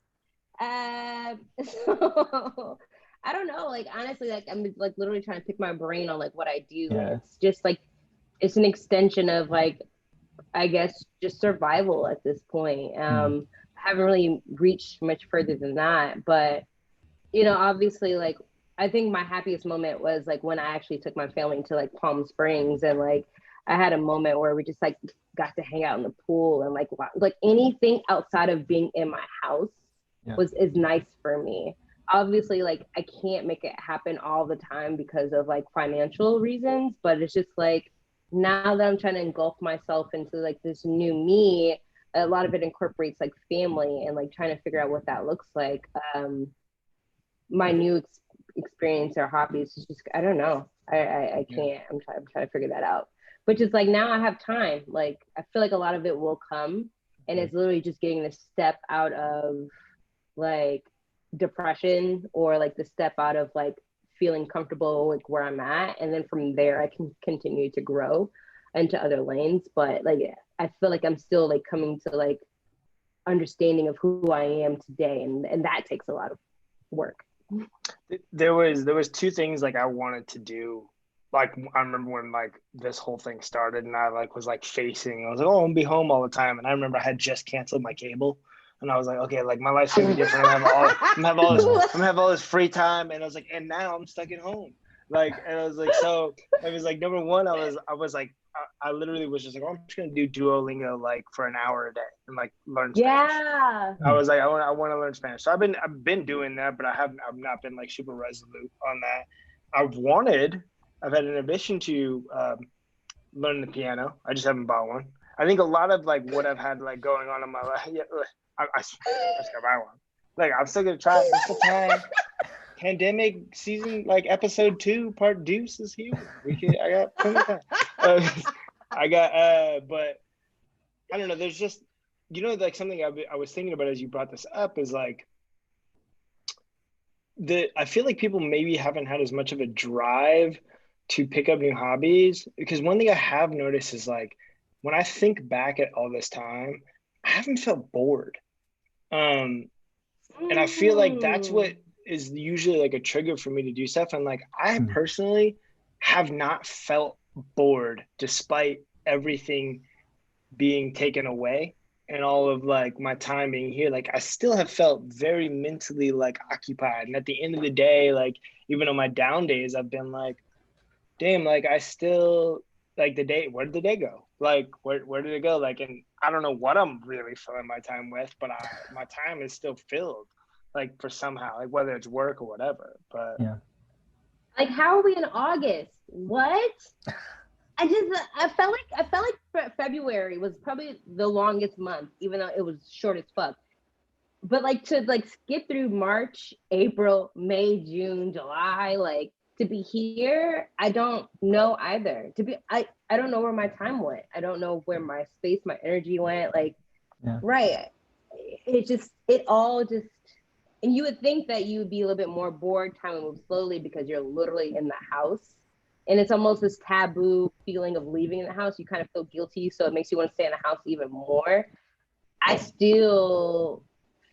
I don't know. Like honestly, like I'm like literally trying to pick my brain on like what I do. Yeah. Like, it's just like it's an extension of like I guess just survival at this point. I haven't really reached much further than that, but obviously like I think my happiest moment was like when I actually took my family to like Palm Springs, and like I had a moment where we just like got to hang out in the pool, and like anything outside of being in my house is nice for me. Obviously, like I can't make it happen all the time because of like financial reasons, but it's just like now that I'm trying to engulf myself into like this new me, a lot of it incorporates like family and like trying to figure out what that looks like. My new experience or hobbies is just I don't know. I can't. I'm trying to figure that out. Which is like now I have time. Like I feel like a lot of it will come, and it's literally just getting the step out of like depression, or like the step out of like feeling comfortable like where I'm at, and then from there I can continue to grow into other lanes. But like I feel like I'm still like coming to like understanding of who I am today, and that takes a lot of work. There was two things like I wanted to do. Like I remember when like this whole thing started, and I like was like I was like, oh, I'm gonna be home all the time. And I remember I had just canceled my cable, and I was like, okay, like my life's gonna be different. I'm gonna have all this free time, and I was like, and now I'm stuck at home. Like, and I was like, so I was like, number one, I was like, I literally was just like, oh, I'm just gonna do Duolingo like for an hour a day and like learn Spanish. Yeah. I was like, I want to learn Spanish. So I've been doing that, but I've not been like super resolute on that. I've had an ambition to learn the piano. I just haven't bought one. I think a lot of like what I've had like going on in my life. Yeah, I just gotta buy one. Like I'm still gonna try it. There's still time. Pandemic season, like episode 2, part deuce is here. I got plenty of time. I got, but I don't know. There's just, like something I was thinking about as you brought this up is like I feel like people maybe haven't had as much of a drive to pick up new hobbies, because one thing I have noticed is like when I think back at all this time, I haven't felt bored. And I feel like that's what is usually like a trigger for me to do stuff. And like I personally have not felt bored despite everything being taken away and all of like my time being here. Like I still have felt very mentally like occupied. And at the end of the day, like even on my down days, I've been like, damn, like I still like where did the day go? Like where did it go? Like, and I don't know what I'm really filling my time with, but my time is still filled, like for somehow, like whether it's work or whatever. But Yeah. Like, how are we in August? What? I felt like February was probably the longest month, even though it was short as fuck. But like to like skip through March, April, May, June, July, like to be here, I don't know either. I don't know where my time went. I don't know where my space, my energy went. Like, Yeah. right. And you would think that you would be a little bit more bored, time would move slowly because you're literally in the house. And it's almost this taboo feeling of leaving the house. You kind of feel guilty, so it makes you want to stay in the house even more. I still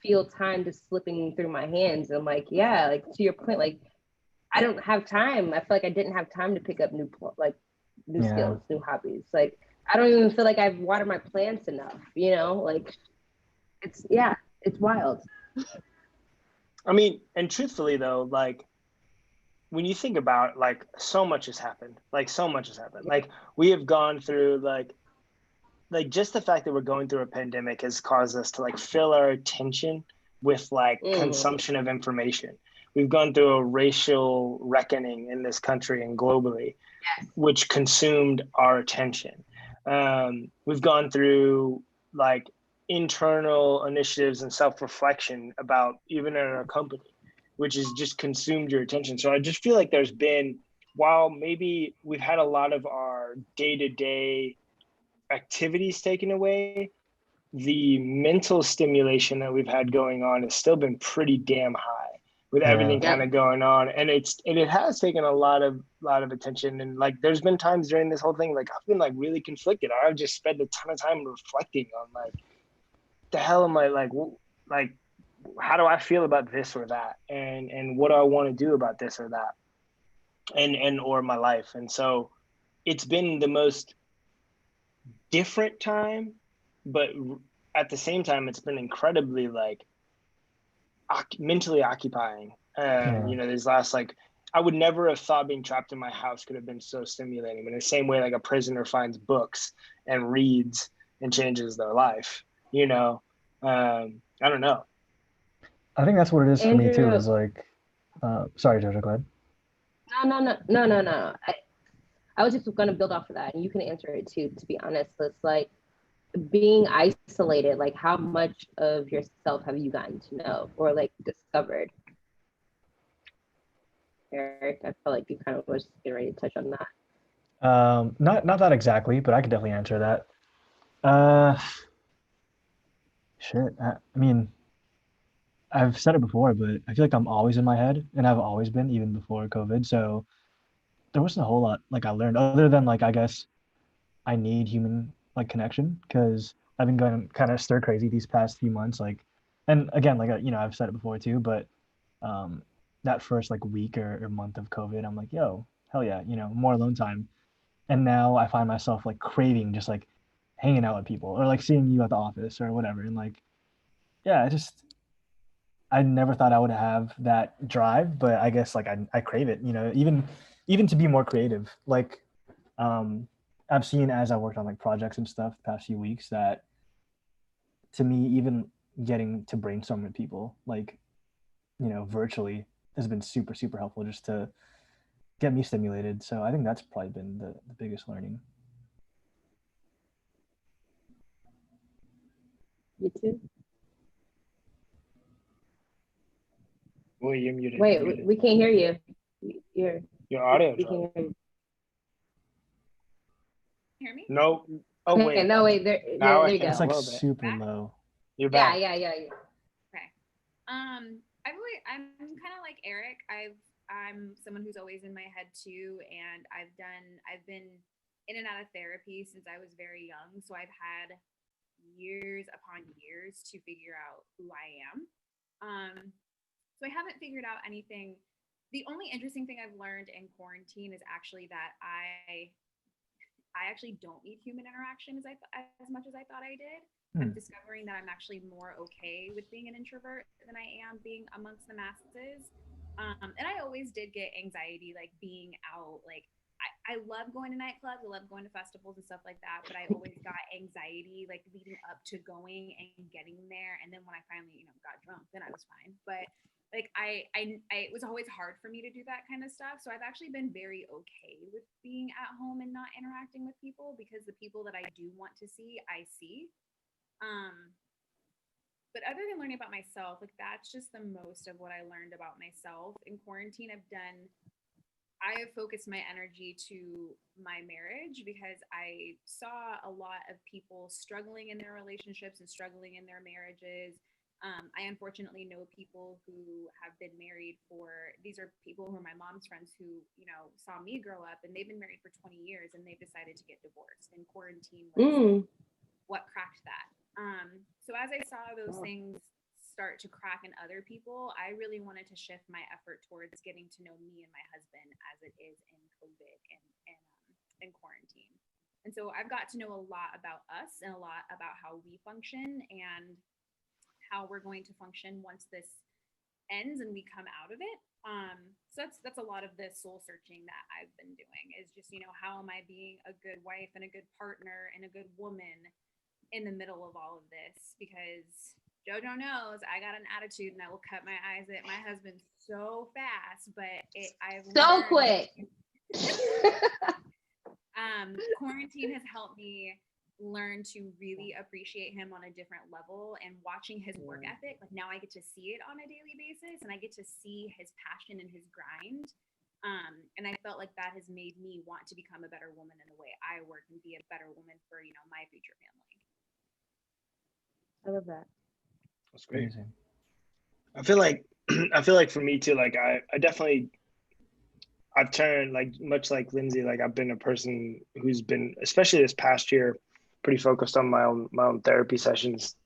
feel time just slipping through my hands. I'm like, yeah, like to your point, like I don't have time. I feel like I didn't have time to pick up new skills, new hobbies. Like I don't even feel like I've watered my plants enough, like it's wild. I mean, and truthfully though, like when you think about like so much has happened. Like we have gone through like just the fact that we're going through a pandemic has caused us to like fill our attention with like consumption of information. We've gone through a racial reckoning in this country and globally, which consumed our attention. We've gone through like internal initiatives and self-reflection about even in our company, which has just consumed your attention. So I just feel like there's been, while maybe we've had a lot of our day-to-day activities taken away, the mental stimulation that we've had going on has still been pretty damn high with everything kind of going on. And it has taken a lot of attention. And like, there's been times during this whole thing, like I've been like really conflicted. I've just spent a ton of time reflecting on like, the hell am I like how do I feel about this or that? And what do I want to do about this or that? And or my life. And so it's been the most different time, but at the same time, it's been incredibly like mentally occupying. These last like, I would never have thought being trapped in my house could have been so stimulating. In the same way, like a prisoner finds books and reads and changes their life. I don't know. I think that's what it is for me too. Is like, sorry, Jojo, go ahead. No. I was just gonna build off of that, and you can answer it too. To be honest, it's like being isolated. Like, how much of yourself have you gotten to know or like discovered? Eric, I felt like you kind of was getting ready to touch on that. Not that exactly, but I could definitely answer that. Shit. I mean, I've said it before, but I feel like I'm always in my head, and I've always been, even before COVID. So there wasn't a whole lot like I learned, other than like I guess I need human like connection, because I've been going kind of stir crazy these past few months. Like, and again, like I've said it before too, but that first like week or month of COVID, I'm like, yo, hell yeah, more alone time. And now I find myself like craving just like hanging out with people or like seeing you at the office or whatever. And like, yeah, I never thought I would have that drive, but I guess like I crave it, even even to be more creative. Like I've seen as I worked on like projects and stuff the past few weeks that to me, even getting to brainstorm with people like, virtually has been super, super helpful just to get me stimulated. So I think that's probably been the biggest learning. You too? Well, you're muted. Wait, You're muted. we can't hear you. You're, Your audio we dropped. can't hear you. Hear me? No. Oh, Okay, wait. no, wait, there Now I you can go. It's like a little bit. super Back? low. You're Yeah, back. yeah. I'm kind of like Eric. I'm someone who's always in my head too, and I've been in and out of therapy since I was very young, so I've had years upon years to figure out who I am. So I haven't figured out anything. The only interesting thing I've learned in quarantine is actually that I actually don't need human interaction as much as I thought I did. I'm discovering that I'm actually more okay with being an introvert than I am being amongst the masses. And I always did get anxiety, like being out. Like I love going to nightclubs, I love going to festivals and stuff like that. But I always got anxiety, like leading up to going and getting there. And then when I finally, got drunk, then I was fine. But like it was always hard for me to do that kind of stuff. So I've actually been very okay with being at home and not interacting with people because the people that I do want to see, I see. But other than learning about myself, like that's just the most of what I learned about myself in quarantine. I have focused my energy to my marriage because I saw a lot of people struggling in their relationships and struggling in their marriages. I unfortunately know people who have been married these are people who are my mom's friends who, saw me grow up and they've been married for 20 years and they've decided to get divorced, and quarantine was what cracked that. So as I saw those things start to crack in other people, I really wanted to shift my effort towards getting to know me and my husband as it is in COVID and quarantine. And so I've got to know a lot about us and a lot about how we function and how we're going to function once this ends and we come out of it. So that's a lot of the soul searching that I've been doing is just, how am I being a good wife and a good partner and a good woman in the middle of all of this? Because JoJo knows I got an attitude and I will cut my eyes at my husband so fast, but I've so learned, quick. Quarantine has helped me learn to really appreciate him on a different level, and watching his work ethic, like now I get to see it on a daily basis and I get to see his passion and his grind. And I felt like that has made me want to become a better woman in the way I work and be a better woman for, my future family. I love that. That's great. Amazing. I feel like for me too, like I've turned, like much like Lindsay, like I've been a person who's been, especially this past year, pretty focused on my own therapy sessions.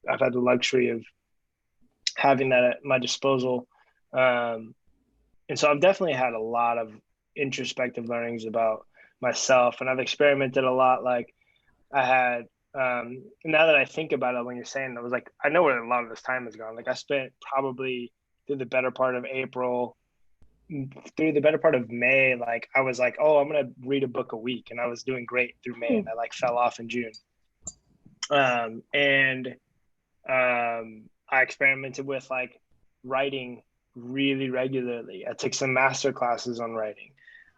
I've had the luxury of having that at my disposal. And so I've definitely had a lot of introspective learnings about myself, and I've experimented a lot. Like I had, now that I think about it, when you're saying it, I was like, I know where a lot of this time has gone. Like I spent probably through the better part of April, through the better part of May, like I was like, oh, I'm gonna read a book a week, and I was doing great through May, and I like fell off in June. I experimented with like writing really regularly. I took some master classes on writing.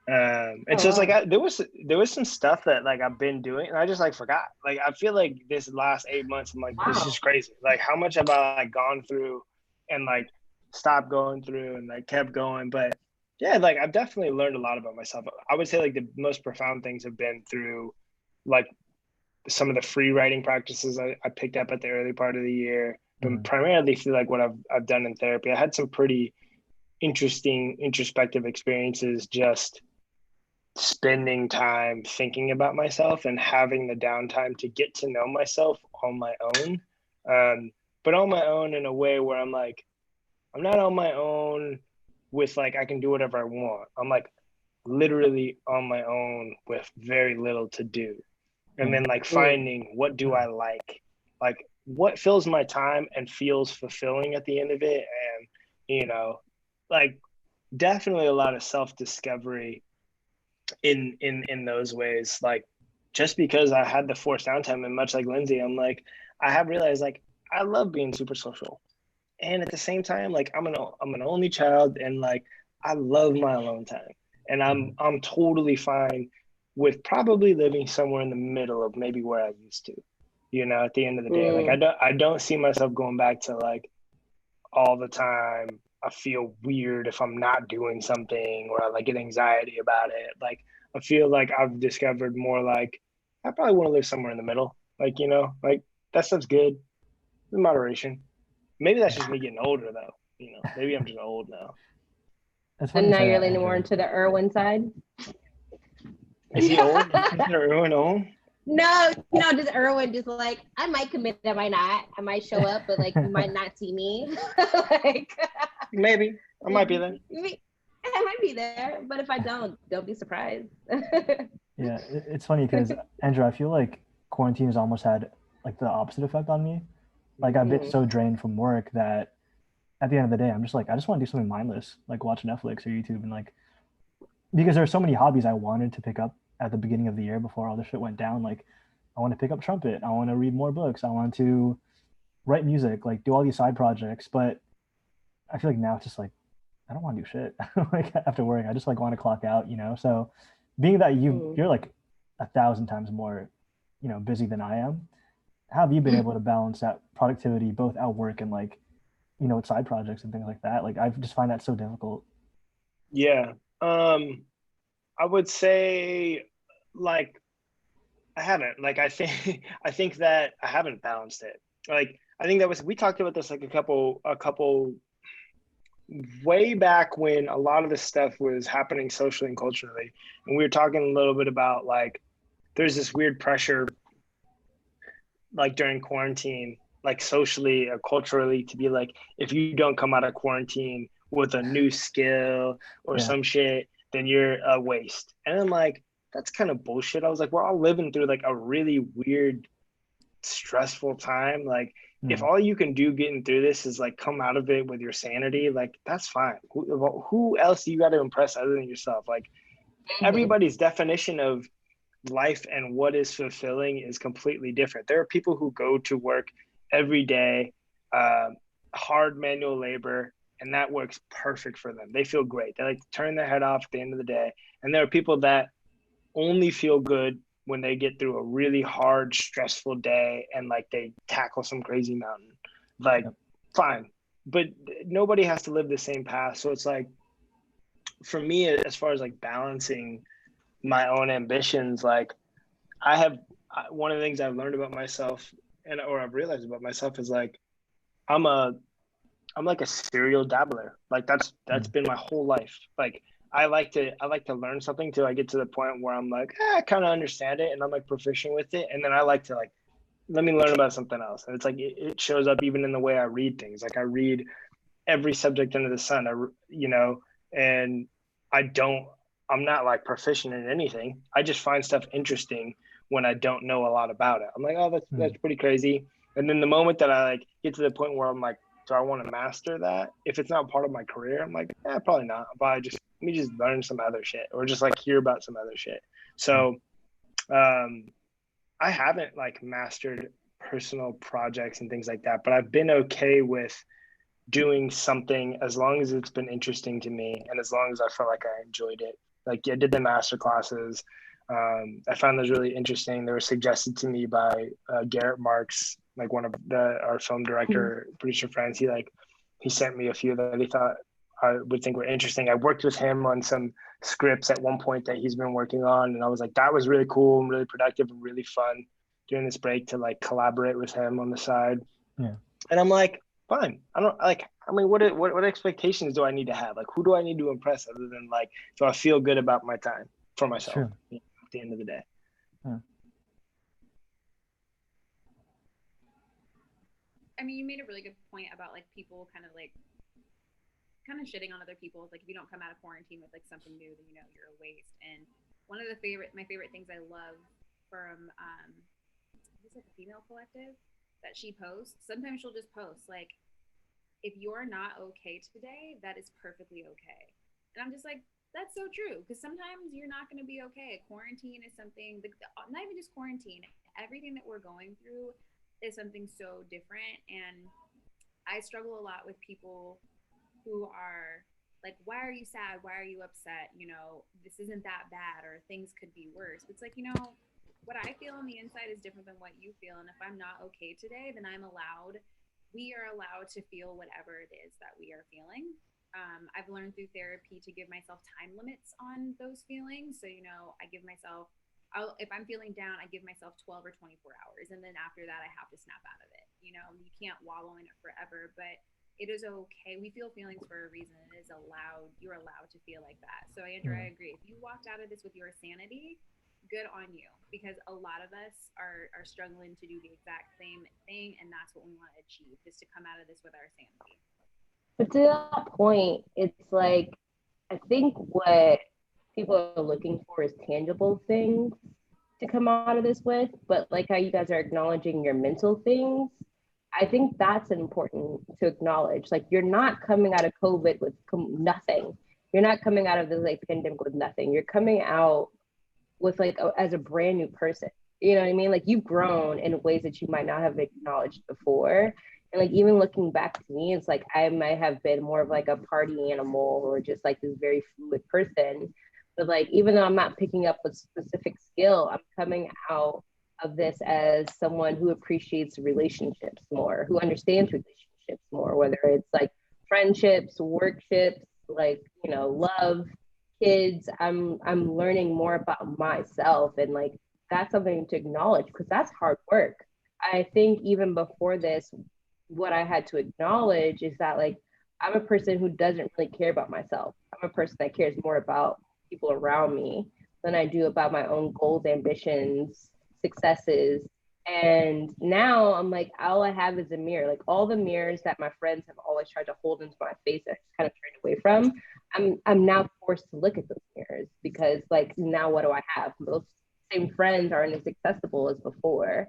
And so it's like there was some stuff that like I've been doing and I just like forgot. Like I feel like this last 8 months I'm like, this is crazy. Like how much have I like gone through and like stopped going through and like kept going. But yeah, like I've definitely learned a lot about myself. I would say like the most profound things have been through like some of the free writing practices I picked up at the early part of the year, but primarily through like what I've done in therapy. I had some pretty interesting introspective experiences just spending time thinking about myself and having the downtime to get to know myself on my own. But on my own in a way where I'm like, I'm not on my own with like, I can do whatever I want. I'm like literally on my own with very little to do. And then like finding what do I like what fills my time and feels fulfilling at the end of it. And, like definitely a lot of self-discovery in those ways. Like, just because I had the forced downtime, and much like Lindsay, I'm like, I have realized like I love being super social, and at the same time, like I'm an only child, and like I love my alone time, and I'm totally fine with probably living somewhere in the middle of maybe where I used to, at the end of the day. Like I don't see myself going back to like all the time. I feel weird if I'm not doing something, or I like get anxiety about it. Like I feel like I've discovered more like I probably want to live somewhere in the middle. Like, like that stuff's good in moderation. Maybe that's just me getting older though. Maybe I'm just old now. It's And funny you now say you're that, leaning more Andrew. into the Irwin side. Is he old? You consider Erwin old? No, just Irwin, just like I might commit, I might not. I might show up, but like you might not see me. Like Maybe. I might be there. I might be there, but if I don't be surprised. Yeah, it's funny because Andrew, I feel like quarantine has almost had like the opposite effect on me. Like I've been so drained from work that at the end of the day, I'm just like, I just want to do something mindless, like watch Netflix or YouTube, and like because there are so many hobbies I wanted to pick up at the beginning of the year before all this shit went down. Like I want to pick up trumpet, I want to read more books, I want to write music, like do all these side projects. But I feel like now it's just like I don't want to do shit. Like after work, I just like want to clock out. So being that you're like 1,000 times more, busy than I am, how have you been able to balance that productivity both at work and like, with side projects and things like that? Like I just find that so difficult. Yeah. I would say like I haven't. Like I think that I haven't balanced it. Like I think that was we talked about this like a couple way back when a lot of this stuff was happening socially and culturally. And we were talking a little bit about like there's this weird pressure like during quarantine, like socially or culturally to be like, if you don't come out of quarantine with a new skill or Yeah. some shit, then you're a waste. And I'm like, that's kind of bullshit. I was like, we're all living through like a really weird, stressful time. Like, if all you can do getting through this is like come out of it with your sanity, like that's fine. Who else do you got to impress other than yourself? Like, everybody's definition of life and what is fulfilling is completely different. There are people who go to work every day, hard manual labor, and that works perfect for them. They feel great. They like to turn their head off at the end of the day. And there are people that only feel good when they get through a really hard, stressful day and like they tackle some crazy mountain. Like, fine. But nobody has to live the same path. So it's like, for me, as far as like balancing my own ambitions, like one of the things I've learned about myself or I've realized about myself is like I'm a I'm like a serial dabbler. Like that's been my whole life. Like I like to learn something till I get to the point where I'm like, I kind of understand it and I'm like proficient with it. And then I like to like let me learn about something else. And it's like it shows up even in the way I read things. Like I read every subject under the sun. And I don't. I'm not like proficient in anything. I just find stuff interesting when I don't know a lot about it. I'm like, oh, that's pretty crazy. And then the moment that I like get to the point where I'm like, do I want to master that? If it's not part of my career, I'm like, probably not. But let me just learn some other shit or just like hear about some other shit. So, I haven't like mastered personal projects and things like that, but I've been okay with doing something as long as it's been interesting to me and as long as I felt like I enjoyed it. Like I did the master classes. I found those really interesting. They were suggested to me by Garrett Marks, like one of our film director, producer friends. He sent me a few that he thought I would think were interesting. I worked with him on some scripts at one point that he's been working on. And I was like, that was really cool and really productive and really fun during this break to like collaborate with him on the side. Yeah. And I'm like, fine. I don't like. I mean, what expectations do I need to have? Like, who do I need to impress other than like, so I feel good about my time for myself at the end of the day. I mean, you made a really good point about like people kind of shitting on other people. Like if you don't come out of quarantine with like something new, then you're a waste. And one of my favorite things I love from who's like a female collective that she posts. Sometimes she'll just post like, if you're not okay today, that is perfectly okay. And I'm just like, that's so true, because sometimes you're not going to be okay. Quarantine is something, not even just quarantine, everything that we're going through is something so different. And I struggle a lot with people who are like, why are you sad? Why are you upset? You know, this isn't that bad, or things could be worse. It's like, you know, what I feel on the inside is different than what you feel. And if I'm not okay today, then we are allowed to feel whatever it is that we are feeling. I've learned through therapy to give myself time limits on those feelings. So, you know, I give myself, if I'm feeling down, I give myself 12 or 24 hours. And then after that, I have to snap out of it. You know, you can't wallow in it forever, but it is okay. We feel feelings for a reason. It is allowed. You're allowed to feel like that. So, Andrew, I agree. If you walked out of this with your sanity, good on you, because a lot of us are struggling to do the exact same thing, and that's what we want to achieve, is to come out of this with our sanity. But to that point, it's like, I think what people are looking for is tangible things to come out of this with. But like how you guys are acknowledging your mental things, I think that's important to acknowledge. Like, you're not coming out of COVID with nothing. You're not coming out of the like pandemic with nothing. You're coming out with like as a brand new person. You know what I mean? Like, you've grown in ways that you might not have acknowledged before. And like, even looking back to me, it's like I might have been more of like a party animal, or just like this very fluid person. But like, even though I'm not picking up a specific skill, I'm coming out of this as someone who appreciates relationships more, who understands relationships more, whether it's like friendships, workships, like, you know, love, kids. I'm learning more about myself, and like, that's something to acknowledge, because that's hard work. I think even before this, what I had to acknowledge is that like, I'm a person who doesn't really care about myself. I'm a person that cares more about people around me than I do about my own goals, ambitions, successes. And now I'm like, all I have is a mirror. Like, all the mirrors that my friends have always tried to hold into my face, I just kind of turned away from. I'm now forced to look at those mirrors, because like, now what do I have? Those same friends aren't as accessible as before.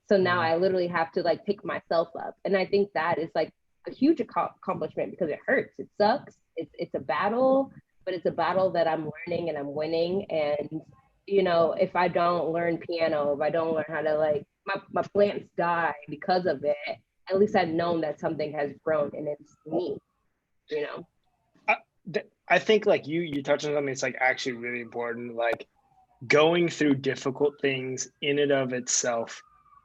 So now I literally have to like pick myself up. And I think that is like a huge accomplishment, because it hurts. It sucks. It's a battle, but it's a battle that I'm learning and I'm winning. And, you know, if I don't learn piano, if I don't learn how to like, my plants die because of it, at least I've known that something has grown, and it's me, you know? I think like you touched on something that's like actually really important. Like, going through difficult things in and of itself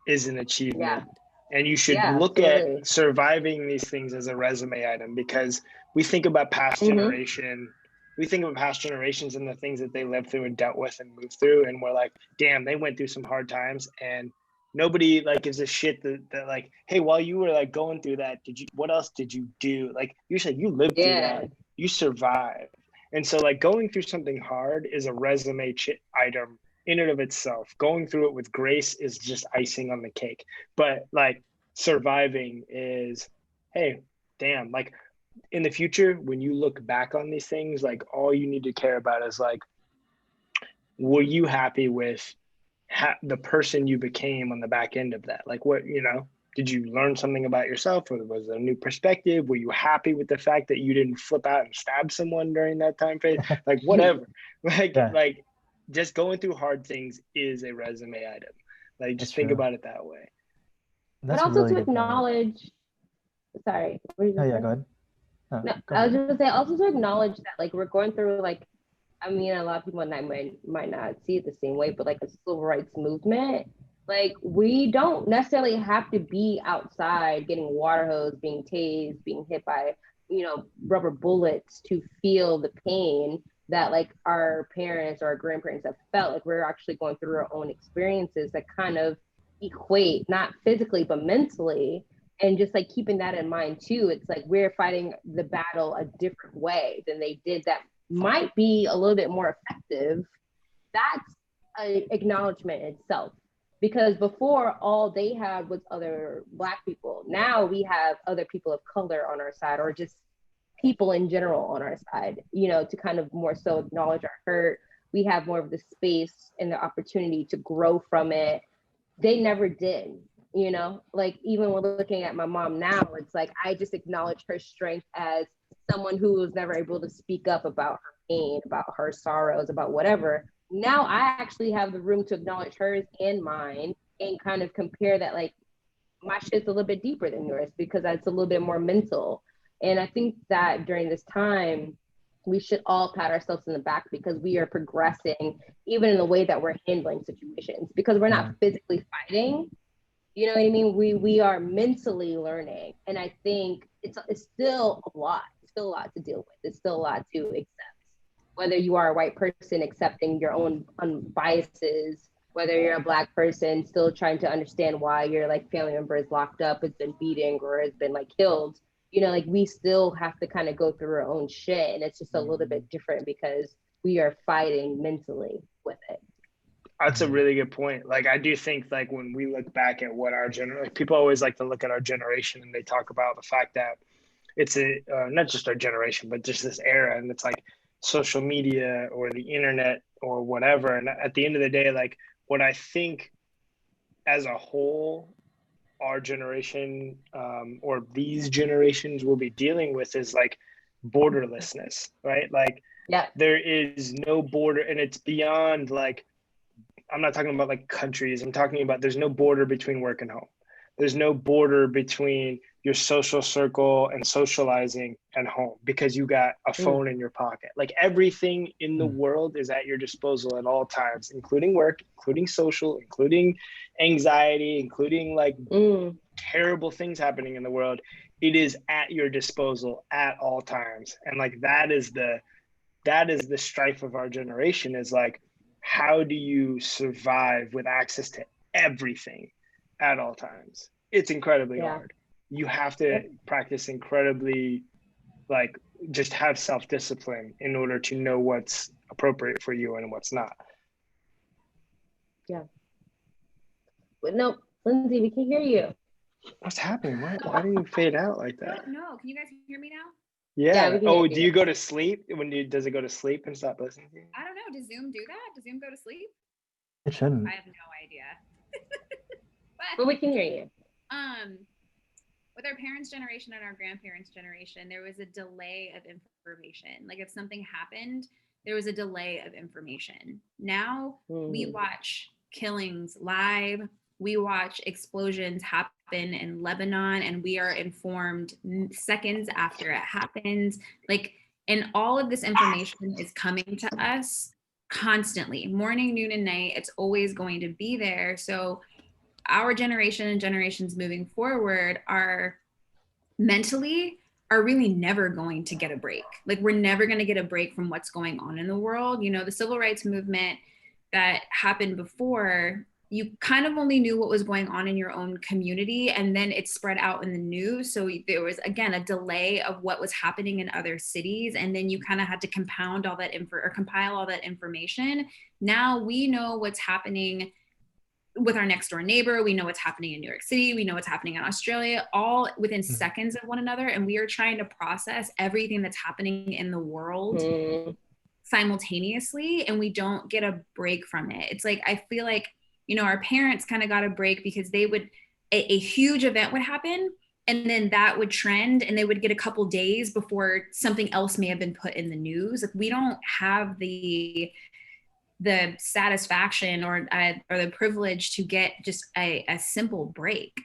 is an achievement. And you should look absolutely. at surviving these things as a resume item, because we think about past generation, we think of past generations and the things that they lived through and dealt with and moved through, and we're like, damn, they went through some hard times. And nobody like gives a shit that like, hey, while you were like going through that, what else did you do? Like, you said you lived through that, you survived. And so like, going through something hard is a resume item in and of itself. Going through it with grace is just icing on the cake. But like, surviving is, hey, damn, like, in the future, when you look back on these things, like, all you need to care about is like, were you happy with the person you became on the back end of that? Like, what, you know, did you learn something about yourself, or was it a new perspective? Were you happy with the fact that you didn't flip out and stab someone during that time phase? Like, whatever. Like, just going through hard things is a resume item. Like, just think about it that way. But also to acknowledge, sorry. Oh yeah, go ahead. No, I was just gonna say, also to acknowledge that like, we're going through like, I mean, a lot of people might not see it the same way, but like, a civil rights movement, like, we don't necessarily have to be outside getting water hose, being tased, being hit by, you know, rubber bullets to feel the pain that like our parents or our grandparents have felt. Like, we're actually going through our own experiences that kind of equate, not physically, but mentally. And just like keeping that in mind too, it's like, we're fighting the battle a different way than they did, that might be a little bit more effective. That's an acknowledgement itself, because before, all they had was other Black people. Now we have other people of color on our side, or just people in general on our side, you know, to kind of more so acknowledge our hurt. We have more of the space and the opportunity to grow from it. They never did, you know, like, even when looking at my mom now, it's like, I just acknowledge her strength as someone who was never able to speak up about her pain, about her sorrows, about whatever. Now I actually have the room to acknowledge hers and mine and kind of compare that, like, my shit's a little bit deeper than yours because it's a little bit more mental. And I think that during this time, we should all pat ourselves in the back because we are progressing, even in the way that we're handling situations, because we're not physically fighting. You know what I mean? We are mentally learning. And I think it's still a lot. It's still a lot to deal with. It's still a lot to accept. Whether you are a white person accepting your own biases, whether you're a Black person still trying to understand why your like family member is locked up, has been beaten, or has been like killed, you know, like we still have to kind of go through our own shit. And it's just a little bit different because we are fighting mentally with it. That's a really good point. Like, I do think like when we look back at what our like, people always like to look at our generation and they talk about the fact that it's not just our generation, but just this era. And it's like social media or the internet or whatever. And at the end of the day, like what I think as a whole, our generation or these generations will be dealing with is like borderlessness, right? Like there is no border, and it's beyond like, I'm not talking about like countries. I'm talking about there's no border between work and home. There's no border between your social circle and socializing and home because you got a phone in your pocket. Like everything in the world is at your disposal at all times, including work, including social, including anxiety, including like terrible things happening in the world. It is at your disposal at all times. And like that is the strife of our generation, is like, how do you survive with access to everything at all times? It's incredibly hard. You have to practice incredibly, like, just have self-discipline in order to know what's appropriate for you and what's not. Yeah. But no, Lindsay, we can hear you. What's happening? Why do you fade out like that? No, can you guys hear me now? Yeah. Oh, do you go to sleep? Does it go to sleep and stop listening to you? I don't know. Does Zoom do that? Does Zoom go to sleep? It shouldn't. I have no idea. But we can hear you. With our parents' generation and our grandparents' generation, there was a delay of information. Like if something happened, there was a delay of information. Now we watch killings live. We watch explosions happen in Lebanon, and we are informed seconds after it happens. Like, and all of this information is coming to us constantly, morning, noon, and night. It's always going to be there. So our generation and generations moving forward are really never going to get a break. Like we're never going to get a break from what's going on in the world. You know, the civil rights movement that happened before, you kind of only knew what was going on in your own community, and then it spread out in the news. So there was, again, a delay of what was happening in other cities. And then you kind of had to compound all that compile all that information. Now we know what's happening with our next door neighbor. We know what's happening in New York City. We know what's happening in Australia, all within seconds of one another. And we are trying to process everything that's happening in the world simultaneously. And we don't get a break from it. It's like, I feel like, you know, our parents kind of got a break because they would, a huge event would happen, and then that would trend, and they would get a couple days before something else may have been put in the news. Like we don't have the satisfaction or the privilege to get just a simple break.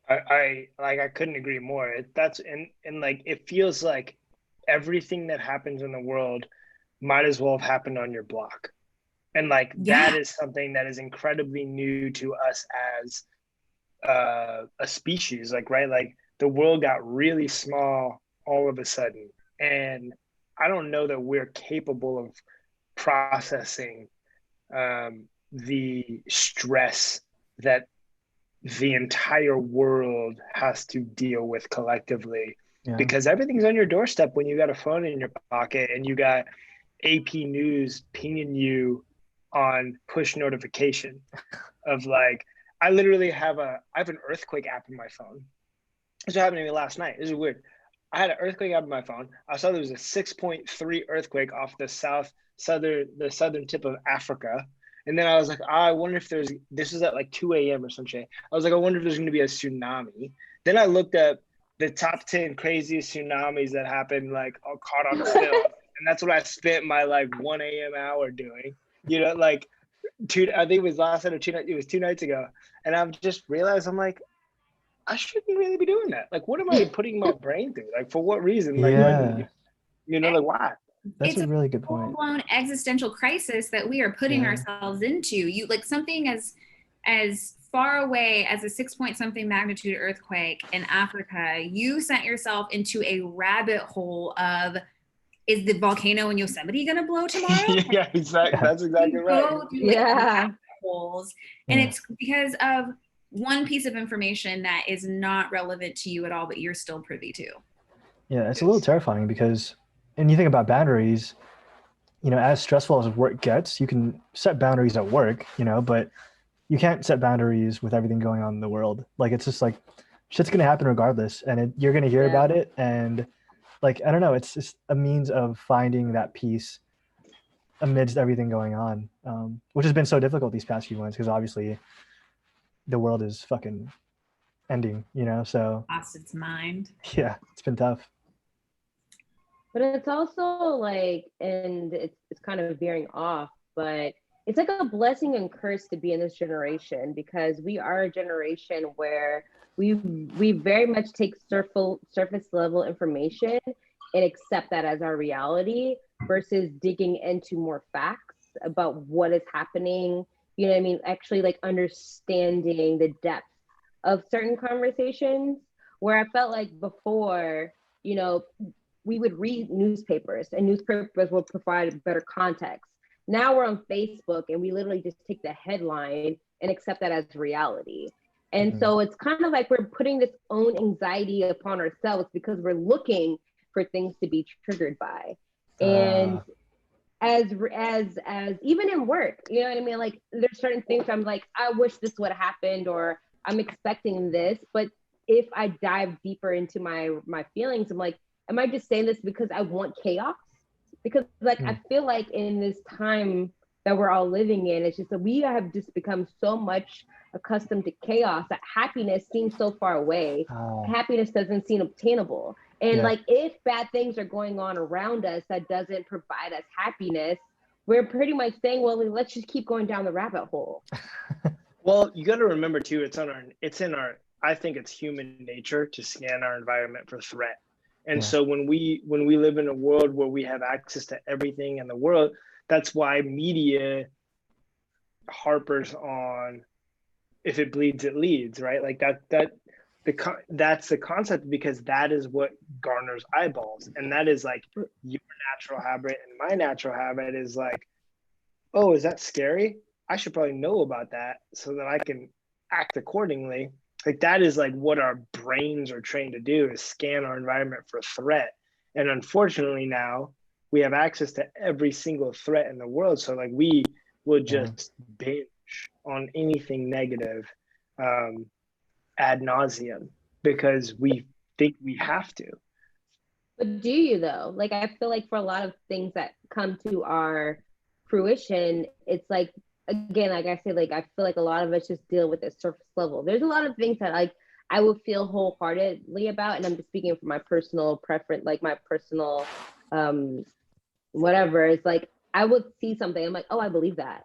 I couldn't agree more. And like, it feels like everything that happens in the world might as well have happened on your block. And like, that is something that is incredibly new to us as a species, like, right? Like the world got really small all of a sudden. And I don't know that we're capable of processing the stress that the entire world has to deal with collectively, because everything's on your doorstep when you got a phone in your pocket and you got AP News pinging you on push notification of like, I literally have an earthquake app in my phone. This happened to me last night. This is weird. I had an earthquake app in my phone. I saw there was a 6.3 earthquake off the southern tip of Africa. And then I was like, I wonder if this is at like 2 a.m. or some shit. I was like, I wonder if there's going to be a tsunami. Then I looked up the top 10 craziest tsunamis that happened, like all caught on film. And that's what I spent my like 1 a.m. hour doing. You know, like I think it was last night or it was 2 nights ago. And I've just realized I'm like, I shouldn't really be doing that. Like, what am I putting my brain through? Like, for what reason? Like, Yeah, you know, like why? that's It's a really good point. full-blown existential crisis that we are putting Yeah. ourselves into. You like something as far away as a 6-point-something magnitude earthquake in Africa, you sent yourself into a rabbit hole of, is the volcano in Yosemite going to blow tomorrow? Yeah, exactly. That's exactly right. Go through, like, rabbit holes. And Yeah. it's because of one piece of information that is not relevant to you at all, but you're still privy to. Yeah, it's a little terrifying because, and you think about boundaries, you know, as stressful as work gets, you can set boundaries at work, you know, but you can't set boundaries with everything going on in the world. Like, it's just like, shit's going to happen regardless. And you're going to hear about it. And like, I don't know, it's just a means of finding that peace amidst everything going on, which has been so difficult these past few months because obviously the world is fucking ending, you know? So Lost its mind. yeah, it's been tough. But it's also like, and it's kind of veering off, but it's like a blessing and curse to be in this generation, because we are a generation where we very much take surface level information and accept that as our reality versus digging into more facts about what is happening. You know what I mean? Actually, like, understanding the depth of certain conversations, where I felt like before, you know, we would read newspapers and newspapers will provide better context. Now we're on Facebook and we literally just take the headline and accept that as reality. And so it's kind of like we're putting this own anxiety upon ourselves because we're looking for things to be triggered by. And as even in work, you know what I mean? Like, there's certain things I'm like, I wish this would have happened, or I'm expecting this. But if I dive deeper into my feelings, I'm like, am I just saying this because I want chaos? Because like, I feel like in this time that we're all living in, it's just that we have just become so much accustomed to chaos that happiness seems so far away. Happiness doesn't seem obtainable. And like, if bad things are going on around us that doesn't provide us happiness, we're pretty much saying, well, let's just keep going down the rabbit hole. Well, you got to remember too, I think it's human nature to scan our environment for threat. And so when we live in a world where we have access to everything in the world, that's why media harpers on, if it bleeds, it leads, right? Like that's the concept, because that is what garners eyeballs. And that is like your natural habit and my natural habit is like, oh, is that scary? I should probably know about that so that I can act accordingly. Like, that is like what our brains are trained to do, is scan our environment for threat. And unfortunately now we have access to every single threat in the world. So like, we will just binge on anything negative ad nauseum because we think we have to. But do you though? Like, I feel like for a lot of things that come to our fruition, it's like, again, like I say, like, I feel like a lot of us just deal with the surface level. There's a lot of things that like I would feel wholeheartedly about, and I'm just speaking from my personal preference, like my personal whatever. It's like, I would see something, I'm like, oh, I believe that.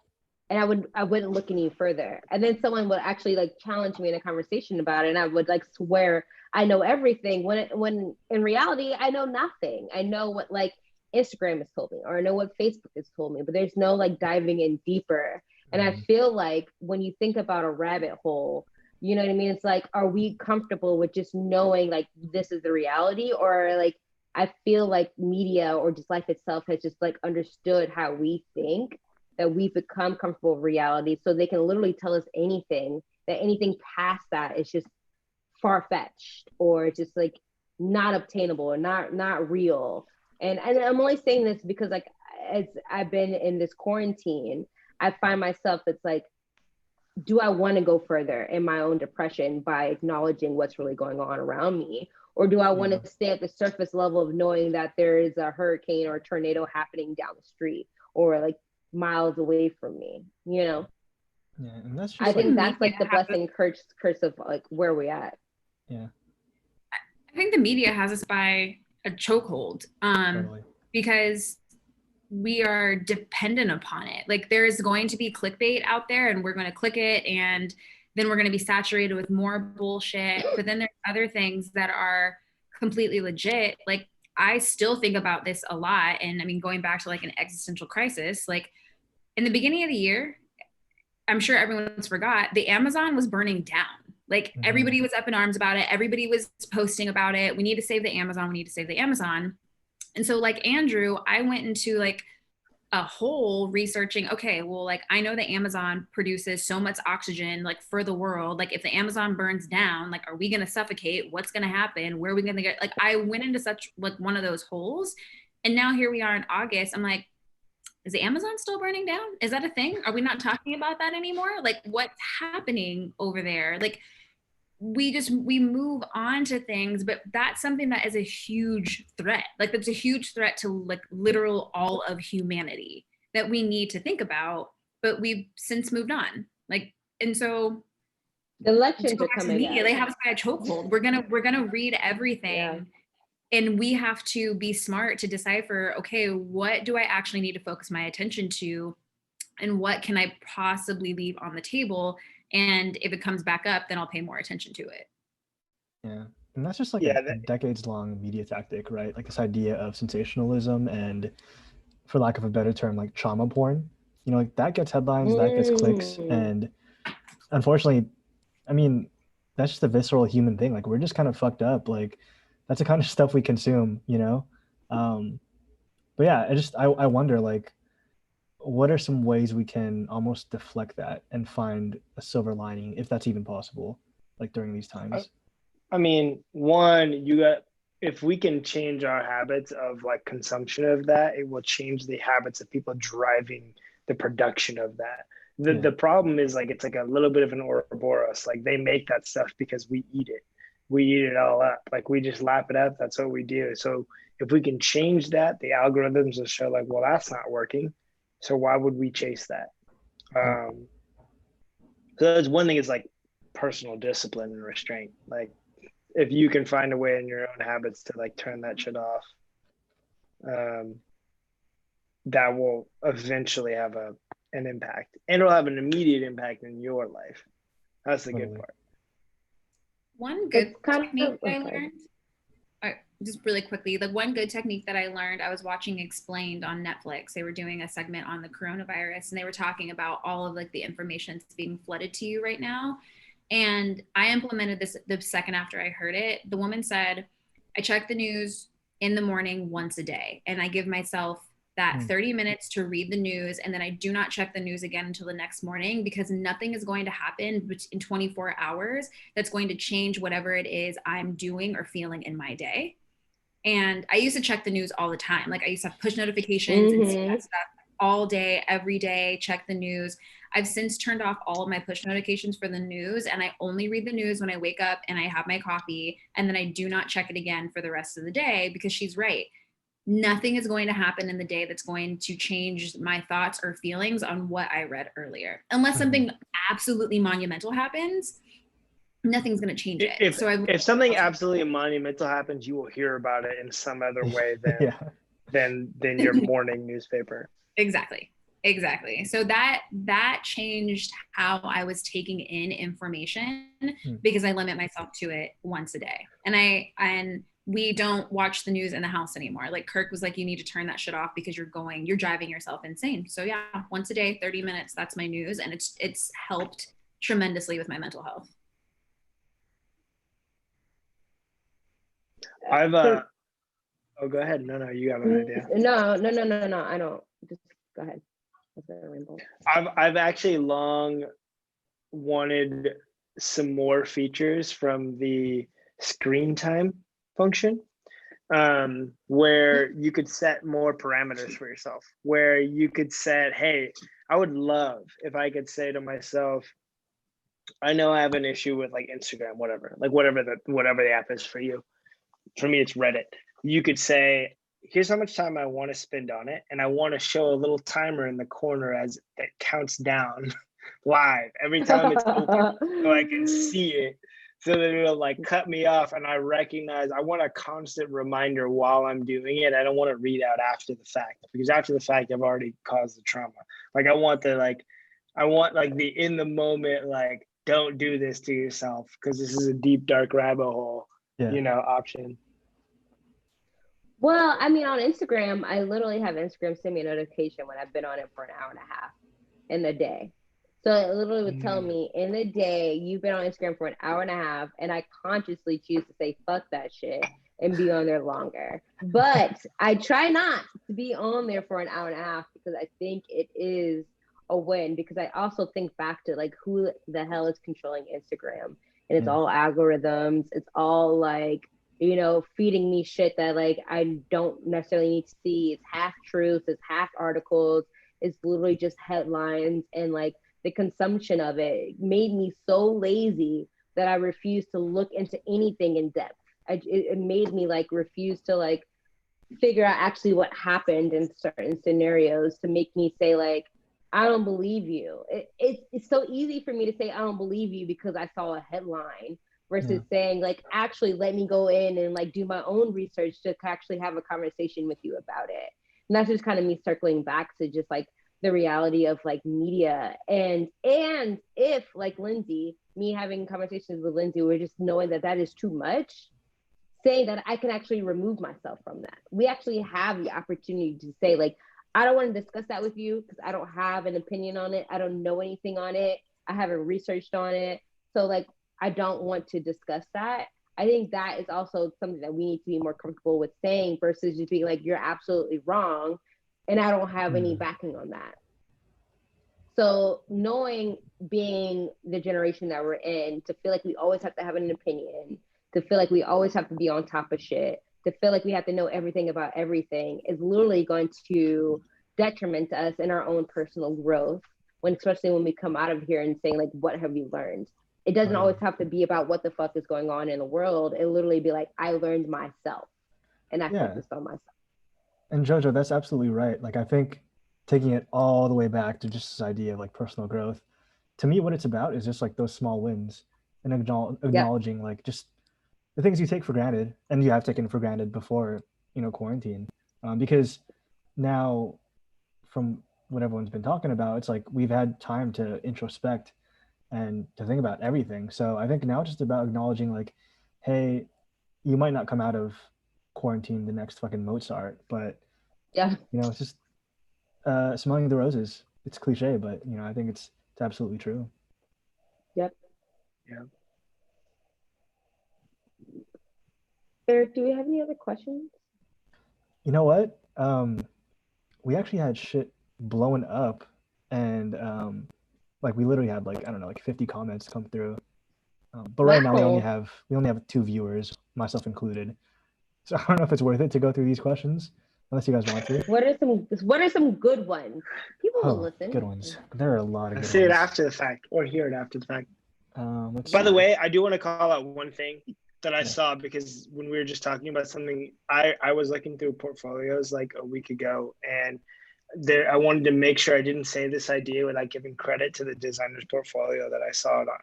And I wouldn't look any further. And then someone would actually like challenge me in a conversation about it, and I would like swear I know everything when in reality I know nothing. I know what like Instagram has told me, or I know what Facebook has told me, but there's no like diving in deeper. And I feel like when you think about a rabbit hole, you know what I mean? It's like, are we comfortable with just knowing like this is the reality? Or like, I feel like media or just life itself has just like understood how we think, that we've become comfortable with reality. So they can literally tell us anything, that anything past that is just far-fetched or just like not obtainable or not real. And I'm only saying this because like, as I've been in this quarantine, I find myself, it's like, do I want to go further in my own depression by acknowledging what's really going on around me? Or do I want to stay at the surface level of knowing that there is a hurricane or a tornado happening down the street or like miles away from me, you know? Yeah, and that's just I think that's like the blessing curse of like where we're at. Yeah. I think the media has us by a chokehold. Totally. Because we are dependent upon it. Like there is going to be clickbait out there and we're going to click it and then we're going to be saturated with more bullshit. But then there's other things that are completely legit. Like I still think about this a lot. And I mean, going back to like an existential crisis, like in the beginning of the year, I'm sure everyone's forgot, the Amazon was burning down. Like everybody was up in arms about it. Everybody was posting about it. We need to save the Amazon. We need to save the Amazon. And so like Andrew, I went into like a hole researching, okay, well, like I know that Amazon produces so much oxygen like for the world. Like if the Amazon burns down, like are we going to suffocate? What's going to happen? Where are we going to get? Like I went into such like one of those holes. And now here we are in August. I'm like, is the Amazon still burning down? Is that a thing? Are we not talking about that anymore? Like what's happening over there? Like we move on to things, but that's something that is a huge threat. Like that's a huge threat to like literal all of humanity that we need to think about, but we've since moved on. Like, and so the elections are coming media, they have us by a chokehold. We're gonna read everything. And we have to be smart to decipher, okay, what do I actually need to focus my attention to? And what can I possibly leave on the table? And if it comes back up, then I'll pay more attention to it. Yeah. And that's just like a decades-long media tactic, right? Like this idea of sensationalism and, for lack of a better term, like trauma porn. You know, like that gets headlines, that gets clicks. And unfortunately, I mean, that's just a visceral human thing. Like we're just kind of fucked up. Like that's the kind of stuff we consume, you know? But yeah, I wonder, like, what are some ways we can almost deflect that and find a silver lining, if that's even possible, like during these times? I mean, if we can change our habits of like consumption of that, it will change the habits of people driving the production of that. The problem is like, it's like a little bit of an Ouroboros. Like they make that stuff because we eat it. We eat it all up. Like we just lap it up. That's what we do. So if we can change that, the algorithms will show like, well, that's not working. So why would we chase that? So that's one thing, is like personal discipline and restraint. Like if you can find a way in your own habits to like turn that shit off, that will eventually have an impact, and it'll have an immediate impact in your life. That's the good part. One good technique I learned, just really quickly, the one good technique that I learned, I was watching Explained on Netflix. They were doing a segment on the coronavirus, and they were talking about all of like the information that's being flooded to you right now. And I implemented this the second after I heard it. The woman said, I check the news in the morning once a day, and I give myself that 30 minutes to read the news, and then I do not check the news again until the next morning, because nothing is going to happen in 24 hours that's going to change whatever it is I'm doing or feeling in my day. And I used to check the news all the time. Like I used to have push notifications and see that stuff all day, every day, check the news. I've since turned off all of my push notifications for the news, and I only read the news when I wake up and I have my coffee, and then I do not check it again for the rest of the day, because she's right. Nothing is going to happen in the day that's going to change my thoughts or feelings on what I read earlier. Unless something absolutely monumental happens, nothing's going to change it. If something absolutely monumental happens, you will hear about it in some other way than your morning newspaper. Exactly. So that changed how I was taking in information, because I limit myself to it once a day. And we don't watch the news in the house anymore. Like Kirk was like, you need to turn that shit off because you're driving yourself insane. So yeah, once a day, 30 minutes, that's my news. And it's helped tremendously with my mental health. Oh, go ahead. No, you have an idea. No, I don't. Just go ahead. I've actually long wanted some more features from the screen time function, where you could set more parameters for yourself, where you could set, hey, I would love if I could say to myself, I know I have an issue with like Instagram, whatever the app is for you. For me, it's Reddit. You could say, here's how much time I want to spend on it, and I want to show a little timer in the corner as it counts down live every time it's open, so I can see it. so that it'll like cut me off, and I recognize I want a constant reminder while I'm doing it. I don't want to read out after the fact, because after the fact I've already caused the trauma. Like I want the in the moment, like, don't do this to yourself, because this is a deep dark rabbit hole, option. Well, I mean, on Instagram, I literally have Instagram send me a notification when I've been on it for an hour and a half in a day. So it literally would tell me, in the day, you've been on Instagram for an hour and a half, and I consciously choose to say, fuck that shit, and be on there longer. But I try not to be on there for an hour and a half, because I think it is a win, because I also think back to like, who the hell is controlling Instagram? And it's all algorithms. It's all like, feeding me shit that like I don't necessarily need to see. It's half truths, it's half articles, it's literally just headlines, and like the consumption of it made me so lazy that I refused to look into anything in depth. It made me like refuse to like figure out actually what happened in certain scenarios, to make me say like, I don't believe you. It's so easy for me to say I don't believe you because I saw a headline, versus saying like, actually let me go in and like do my own research to actually have a conversation with you about it. And that's just kind of me circling back to just like the reality of like media. And if like Lindsay, me having conversations with Lindsay, we're just knowing that that is too much, saying that I can actually remove myself from that. We actually have the opportunity to say like, I don't want to discuss that with you because I don't have an opinion on it. I don't know anything on it. I haven't researched on it. So like, I don't want to discuss that. I think that is also something that we need to be more comfortable with saying, versus just being like, you're absolutely wrong, and I don't have any backing on that. So knowing, being the generation that we're in, to feel like we always have to have an opinion, to feel like we always have to be on top of shit, to feel like we have to know everything about everything, is literally going to detriment us in our own personal growth, especially when we come out of here and saying like, what have we learned? It doesn't always have to be about what the fuck is going on in the world. It literally be like, I learned myself, and I focused on myself. And Jojo, that's absolutely right. Like, I think taking it all the way back to just this idea of like personal growth, to me, what it's about is just like those small wins, and acknowledging like just the things you take for granted, and you have taken for granted before, quarantine. Because now, from what everyone's been talking about, it's like we've had time to introspect and to think about everything. So I think now it's just about acknowledging like, hey, you might not come out of quarantine the next fucking Mozart, but it's just smelling the roses. It's cliche, but I think it's absolutely true. Yep. Yeah. Eric, do we have any other questions? You know what? We actually had shit blowing up, and like we literally had like, I don't know, like 50 comments come through. But right now we only have 2 viewers, myself included. So I don't know if it's worth it to go through these questions, unless you guys want to. What are some good ones? People will listen. Good ones. There are a lot of good ones. See it after the fact, or hear it after the fact. By the way, I do want to call out one thing that I saw, because when we were just talking about something, I was looking through portfolios like a week ago, and I wanted to make sure I didn't say this idea without giving credit to the designer's portfolio that I saw it on.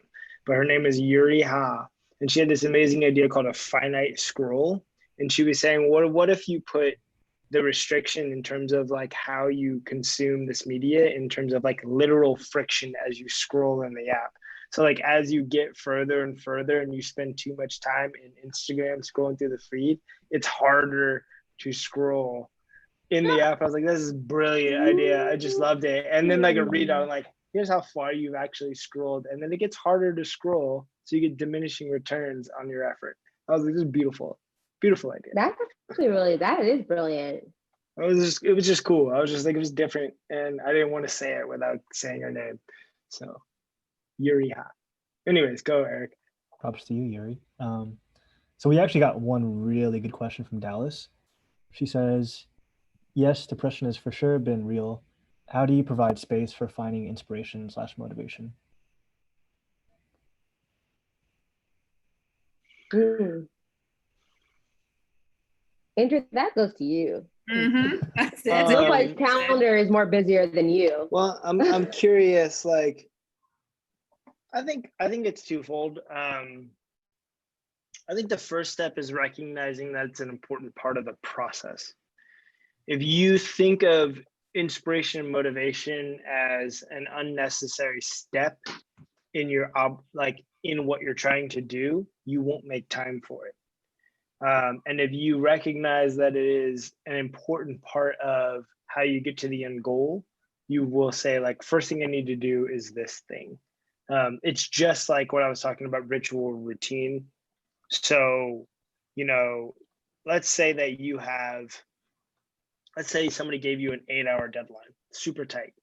But her name is Yuri Ha, and she had this amazing idea called a finite scroll. And she was saying, what if you put the restriction in terms of like how you consume this media, in terms of like literal friction as you scroll in the app. So like as you get further and further and you spend too much time in Instagram scrolling through the feed, it's harder to scroll in the app. I was like, this is a brilliant idea. I just loved it. And then like a readout, I'm like, here's how far you've actually scrolled. And then it gets harder to scroll, so you get diminishing returns on your effort. I was like, this is beautiful. Beautiful idea. That's actually that is brilliant. It was just cool. I was just like, it was different, and I didn't want to say it without saying her name. So Yuri Ha. Anyways, go Eric. Props to you, Yuri. So we actually got one really good question from Dallas. She says, yes, depression has for sure been real. How do you provide space for finding inspiration / motivation? Andrew, that goes to you. That's it. Nobody's calendar is more busier than you. Well, I'm curious. Like, I think it's twofold. I think the first step is recognizing that it's an important part of the process. If you think of inspiration and motivation as an unnecessary step in your in what you're trying to do, you won't make time for it. And if you recognize that it is an important part of how you get to the end goal, you will say, like, first thing I need to do is this thing. It's just like what I was talking about, ritual routine. So, you know, let's say that you have, let's say somebody gave you an 8-hour deadline, super tight,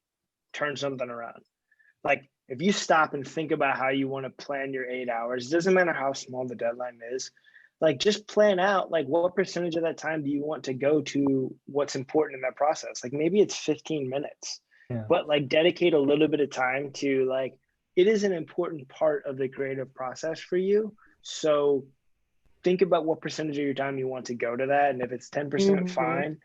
turn something around. Like, if you stop and think about how you want to plan your 8 hours, it doesn't matter how small the deadline is, like, just plan out, like, what percentage of that time do you want to go to what's important in that process? Like, maybe it's 15 minutes, Yeah. but like dedicate a little bit of time to, like, it is an important part of the creative process for you. So think about what percentage of your time you want to go to that. And if it's 10%, fine.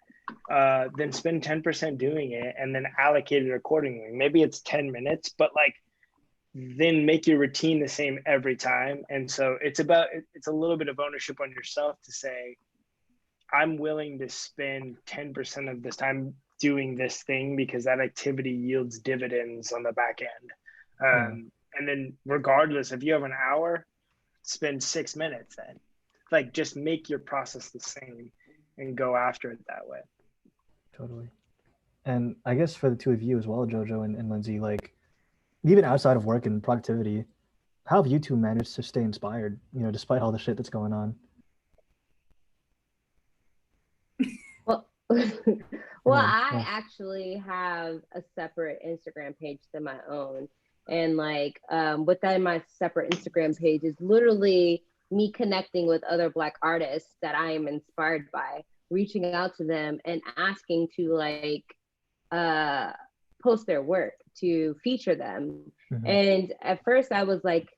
Then spend 10% doing it and then allocate it accordingly. Maybe it's 10 minutes, but like, then make your routine the same every time. And so it's a little bit of ownership on yourself to say, I'm willing to spend 10% of this time doing this thing because that activity yields dividends on the back end. And then regardless, if you have an hour, spend 6 minutes then. Like, just make your process the same and go after it that way. Totally. And I guess for the two of you as well, Jojo and Lindsay, like, even outside of work and productivity, how have you two managed to stay inspired, you know, despite all the shit that's going on? Well, I actually have a separate Instagram page than my own. And like within my separate Instagram page is literally me connecting with other Black artists that I am inspired by, reaching out to them and asking to like post their work, to feature them. And at first I was like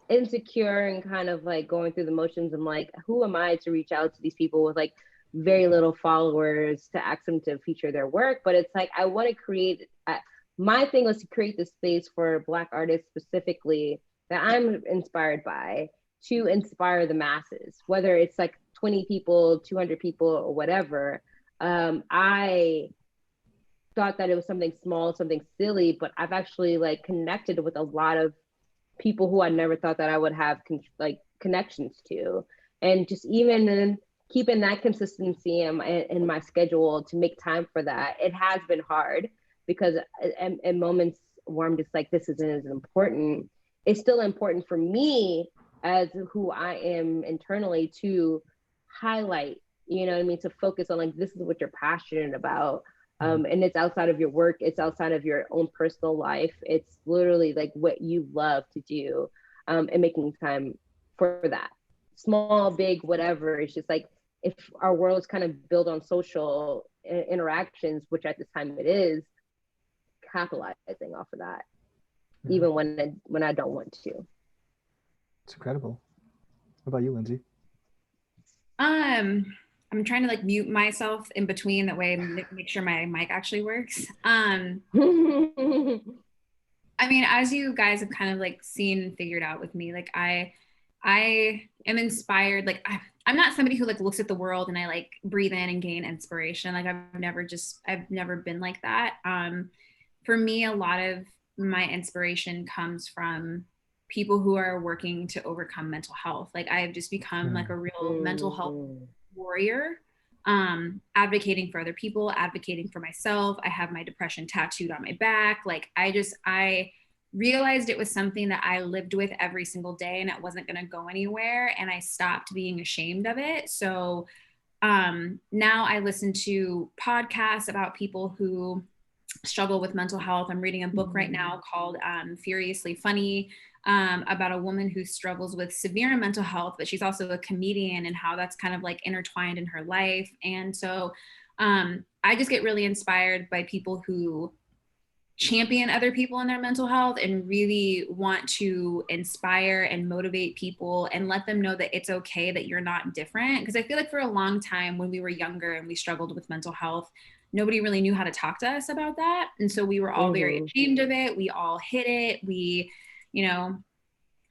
insecure and kind of like going through the motions. I'm like, who am I to reach out to these people with like very little followers to ask them to feature their work? But it's like, I want to create, my thing was to create this space for Black artists specifically that I'm inspired by, to inspire the masses, whether it's like 20 people, 200 people, or whatever. I thought that it was something small, something silly, but I've actually like connected with a lot of people who I never thought that I would have like connections to. And just even in keeping that consistency in my schedule to make time for that, it has been hard because in moments where I'm just like, this isn't as important, it's still important for me as who I am internally to highlight, you know what I mean? To focus on like, this is what you're passionate about. And it's outside of your work, it's outside of your own personal life. It's literally like what you love to do, and making time for that. Small, big, whatever. It's just like, if our world is kind of built on social interactions, which at this time it is, capitalizing off of that, even when I don't want to. It's incredible. What about you, Lindsay? I'm trying to like mute myself in between, that way make sure my mic actually works. I mean, as you guys have kind of like seen and figured out with me, like I am inspired. Like I'm not somebody who like looks at the world and I like breathe in and gain inspiration. Like I've never been like that. For me, a lot of my inspiration comes from people who are working to overcome mental health. Like I've just become like a real mental health warrior, advocating for other people, advocating for myself. I have my depression tattooed on my back. Like I realized it was something that I lived with every single day and it wasn't going to go anywhere. And I stopped being ashamed of it. So now I listen to podcasts about people who struggle with mental health. I'm reading a book right now called Furiously Funny, about a woman who struggles with severe mental health, but she's also a comedian, and how that's kind of like intertwined in her life. And so I just get really inspired by people who champion other people in their mental health and really want to inspire and motivate people and let them know that it's okay that you're not different. Because I feel like for a long time when we were younger and we struggled with mental health, nobody really knew how to talk to us about that. And so we were all very ashamed of it. We all hid it. We, you know,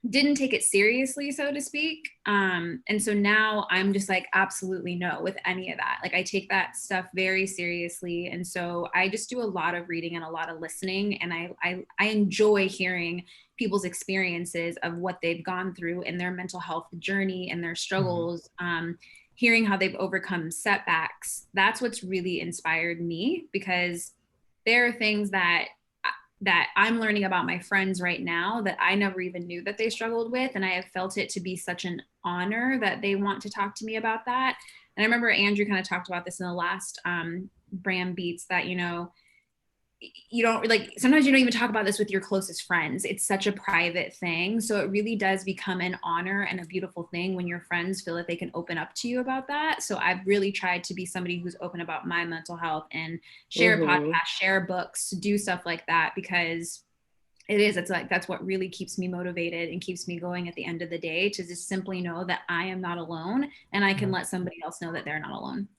didn't take it seriously, so to speak. And so now I'm just like, absolutely no with any of that. Like I take that stuff very seriously. And so I just do a lot of reading and a lot of listening. And I enjoy hearing people's experiences of what they've gone through in their mental health journey and their struggles, hearing how they've overcome setbacks. That's what's really inspired me, because there are things that I'm learning about my friends right now that I never even knew that they struggled with. And I have felt it to be such an honor that they want to talk to me about that. And I remember Andrew kind of talked about this in the last Brandbeats, that, you know, you don't like, sometimes you don't even talk about this with your closest friends. It's such a private thing. So it really does become an honor and a beautiful thing when your friends feel that they can open up to you about that. So I've really tried to be somebody who's open about my mental health and share podcasts, share books, do stuff like that, because it's like, that's what really keeps me motivated and keeps me going at the end of the day, to just simply know that I am not alone and I can let somebody else know that they're not alone.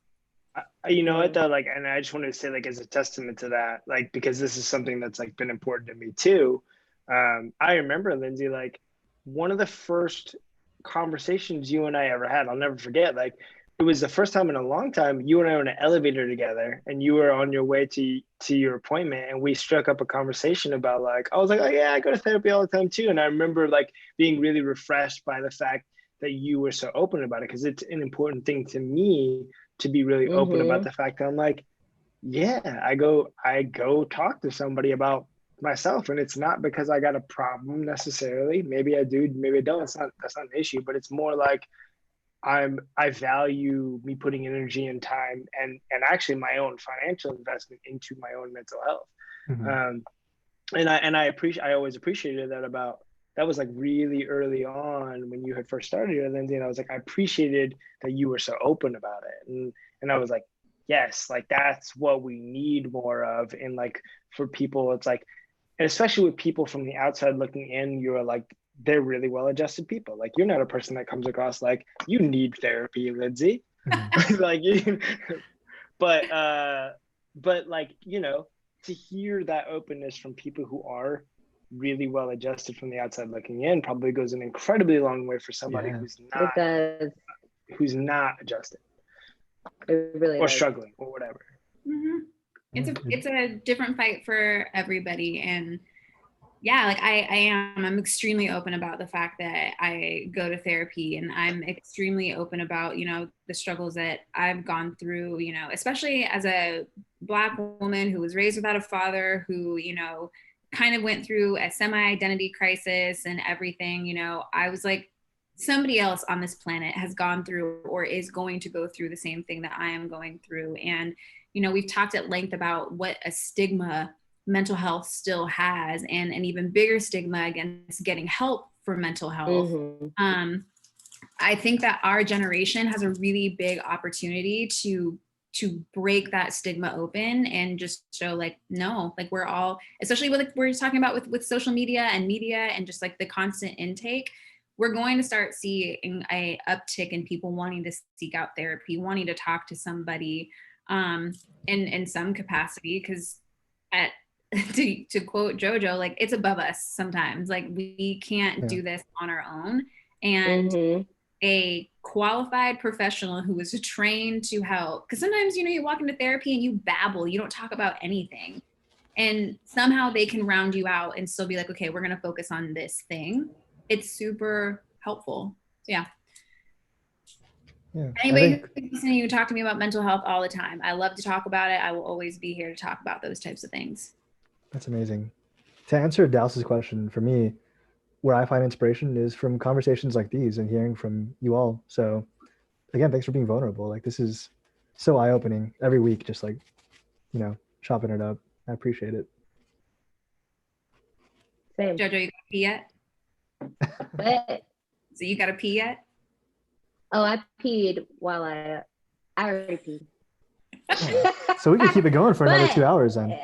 You know what though, like, and I just wanted to say, like, as a testament to that, like, because this is something that's like been important to me too. I remember, Lindsay, like one of the first conversations you and I ever had, I'll never forget. Like, it was the first time in a long time you and I were in an elevator together, and you were on your way to your appointment, and we struck up a conversation about, like, I was like, oh yeah, I go to therapy all the time too, and I remember like being really refreshed by the fact that you were so open about it, because it's an important thing to me to be really open about the fact that I'm like, yeah, I go talk to somebody about myself, and it's not because I got a problem necessarily. Maybe I do, maybe I don't. That's not an issue, but it's more like I value me putting energy and time and actually my own financial investment into my own mental health. And I always appreciated that about, that was like really early on when you had first started your Lindsay, and I was like, I appreciated that you were so open about it. And I was like, yes, like that's what we need more of. And like for people, it's like, and especially with people from the outside looking in, you're like, they're really well-adjusted people. Like, you're not a person that comes across like you need therapy, Lindsay. Like you, but like, you know, to hear that openness from people who are really well adjusted from the outside looking in probably goes an incredibly long way for somebody who's not adjusted, or struggling or whatever. It's a different fight for everybody. And yeah, like I'm extremely open about the fact that I go to therapy, and I'm extremely open about, you know, the struggles that I've gone through, you know, especially as a Black woman who was raised without a father, who, you know, kind of went through a semi-identity crisis and everything. You know, I was like, somebody else on this planet has gone through or is going to go through the same thing that I am going through. And, you know, we've talked at length about what a stigma mental health still has, and an even bigger stigma against getting help for mental health. I think that our generation has a really big opportunity to break that stigma open and just show, like, no, like we're all, especially with, like we're just talking about with social media and just like the constant intake, we're going to start seeing a uptick in people wanting to seek out therapy, wanting to talk to somebody in some capacity, because to quote JoJo, like, it's above us sometimes. Like, we can't do this on our own. And a qualified professional who is trained to help, because sometimes, you know, you walk into therapy and you babble, you don't talk about anything, and somehow they can round you out and still be like, okay, we're going to focus on this thing. It's super helpful. So yeah. Anybody who's listening, you talk to me about mental health all the time. I love to talk about it. I will always be here to talk about those types of things. That's amazing. To answer Dallas's question, for me, where I find inspiration is from conversations like these and hearing from you all. So again, thanks for being vulnerable. Like, this is so eye-opening every week, just like, you know, chopping it up. I appreciate it. Same. JoJo, you got to pee yet? What? So you got to pee yet? Oh, I peed while I already peed. Oh. So we can keep it going for another 2 hours then.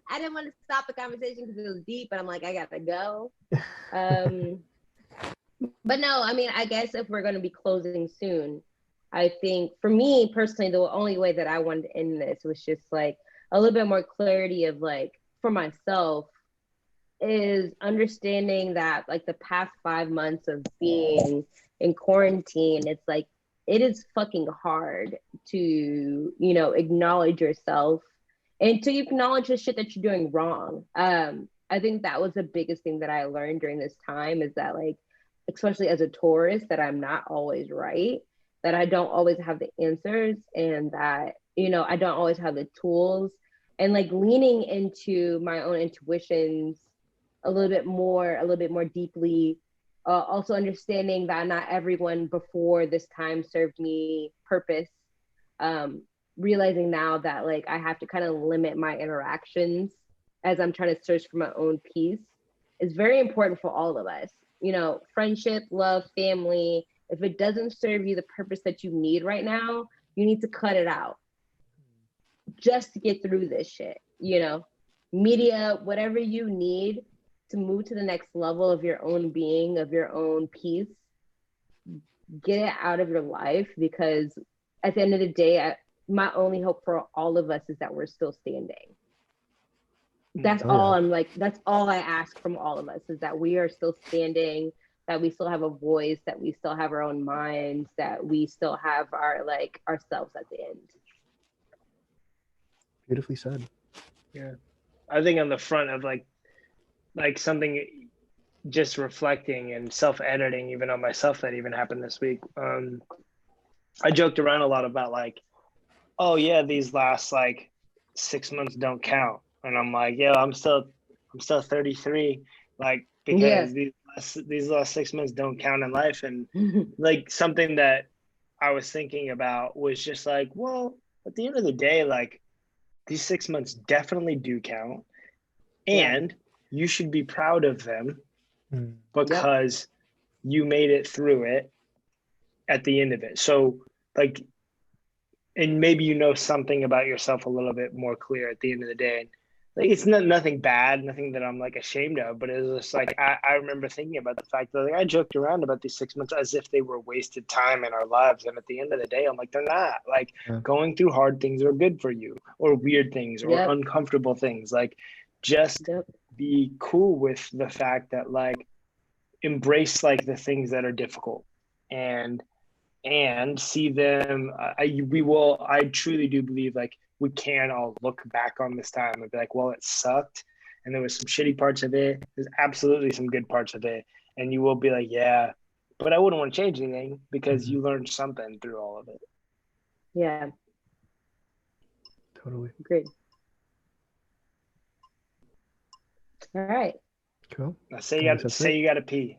I didn't want to stop the conversation because it was deep, but I'm like, I gotta go. But no, I mean, I guess if we're going to be closing soon, I think for me personally, the only way that I wanted to end this was just like a little bit more clarity of, like, for myself, is understanding that like the past 5 months of being in quarantine, it's like it is fucking hard to, you know, acknowledge yourself and to acknowledge the shit that you're doing wrong. I think that was the biggest thing that I learned during this time is that like, especially as a tourist, that I'm not always right, that I don't always have the answers, and that, you know, I don't always have the tools, and like leaning into my own intuitions a little bit more deeply. Also understanding that not everyone before this time served me purpose. Um, Realizing now that like I have to kind of limit my interactions as I'm trying to search for my own peace is very important for all of us. You know, friendship, love, family. If it doesn't serve you the purpose that you need right now, you need to cut it out just to get through this shit. You know, media, whatever you need to move to the next level of your own being, of your own peace, get it out of your life, because at the end of the day, my only hope for all of us is that we're still standing. That's all I'm like, that's all I ask from all of us, is that we are still standing, that we still have a voice, that we still have our own minds, that we still have our like ourselves at the end. Beautifully said. Yeah. I think on the front of like something, just reflecting and self-editing even on myself that even happened this week. I joked around a lot about like, oh yeah, these last like 6 months don't count. And I'm like, yeah, I'm still 33. Like, because these last 6 months don't count in life. And like something that I was thinking about was just like, well, at the end of the day, like these 6 months definitely do count. And you should be proud of them because you made it through it at the end of it. So like, and maybe you know something about yourself a little bit more clear at the end of the day. Like it's nothing bad, nothing that I'm like ashamed of, but it was just like I remember thinking about the fact that like I joked around about these 6 months as if they were wasted time in our lives. And at the end of the day, I'm like, they're not. Like going through hard things are good for you, or weird things, or uncomfortable things. Like just be cool with the fact that like embrace like the things that are difficult and see them. I truly do believe like we can all look back on this time and be like, well, it sucked and there was some shitty parts of it, there's absolutely some good parts of it, and you will be like, yeah, but I wouldn't want to change anything because you learned something through all of it. Yeah, Totally. Great. All right. Cool. Now say you gotta pee.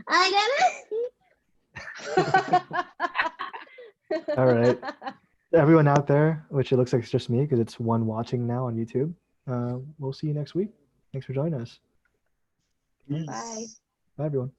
I gotta. All right. Everyone out there, which it looks like it's just me because it's one watching now on YouTube. We'll see you next week. Thanks for joining us. Bye. Bye, everyone.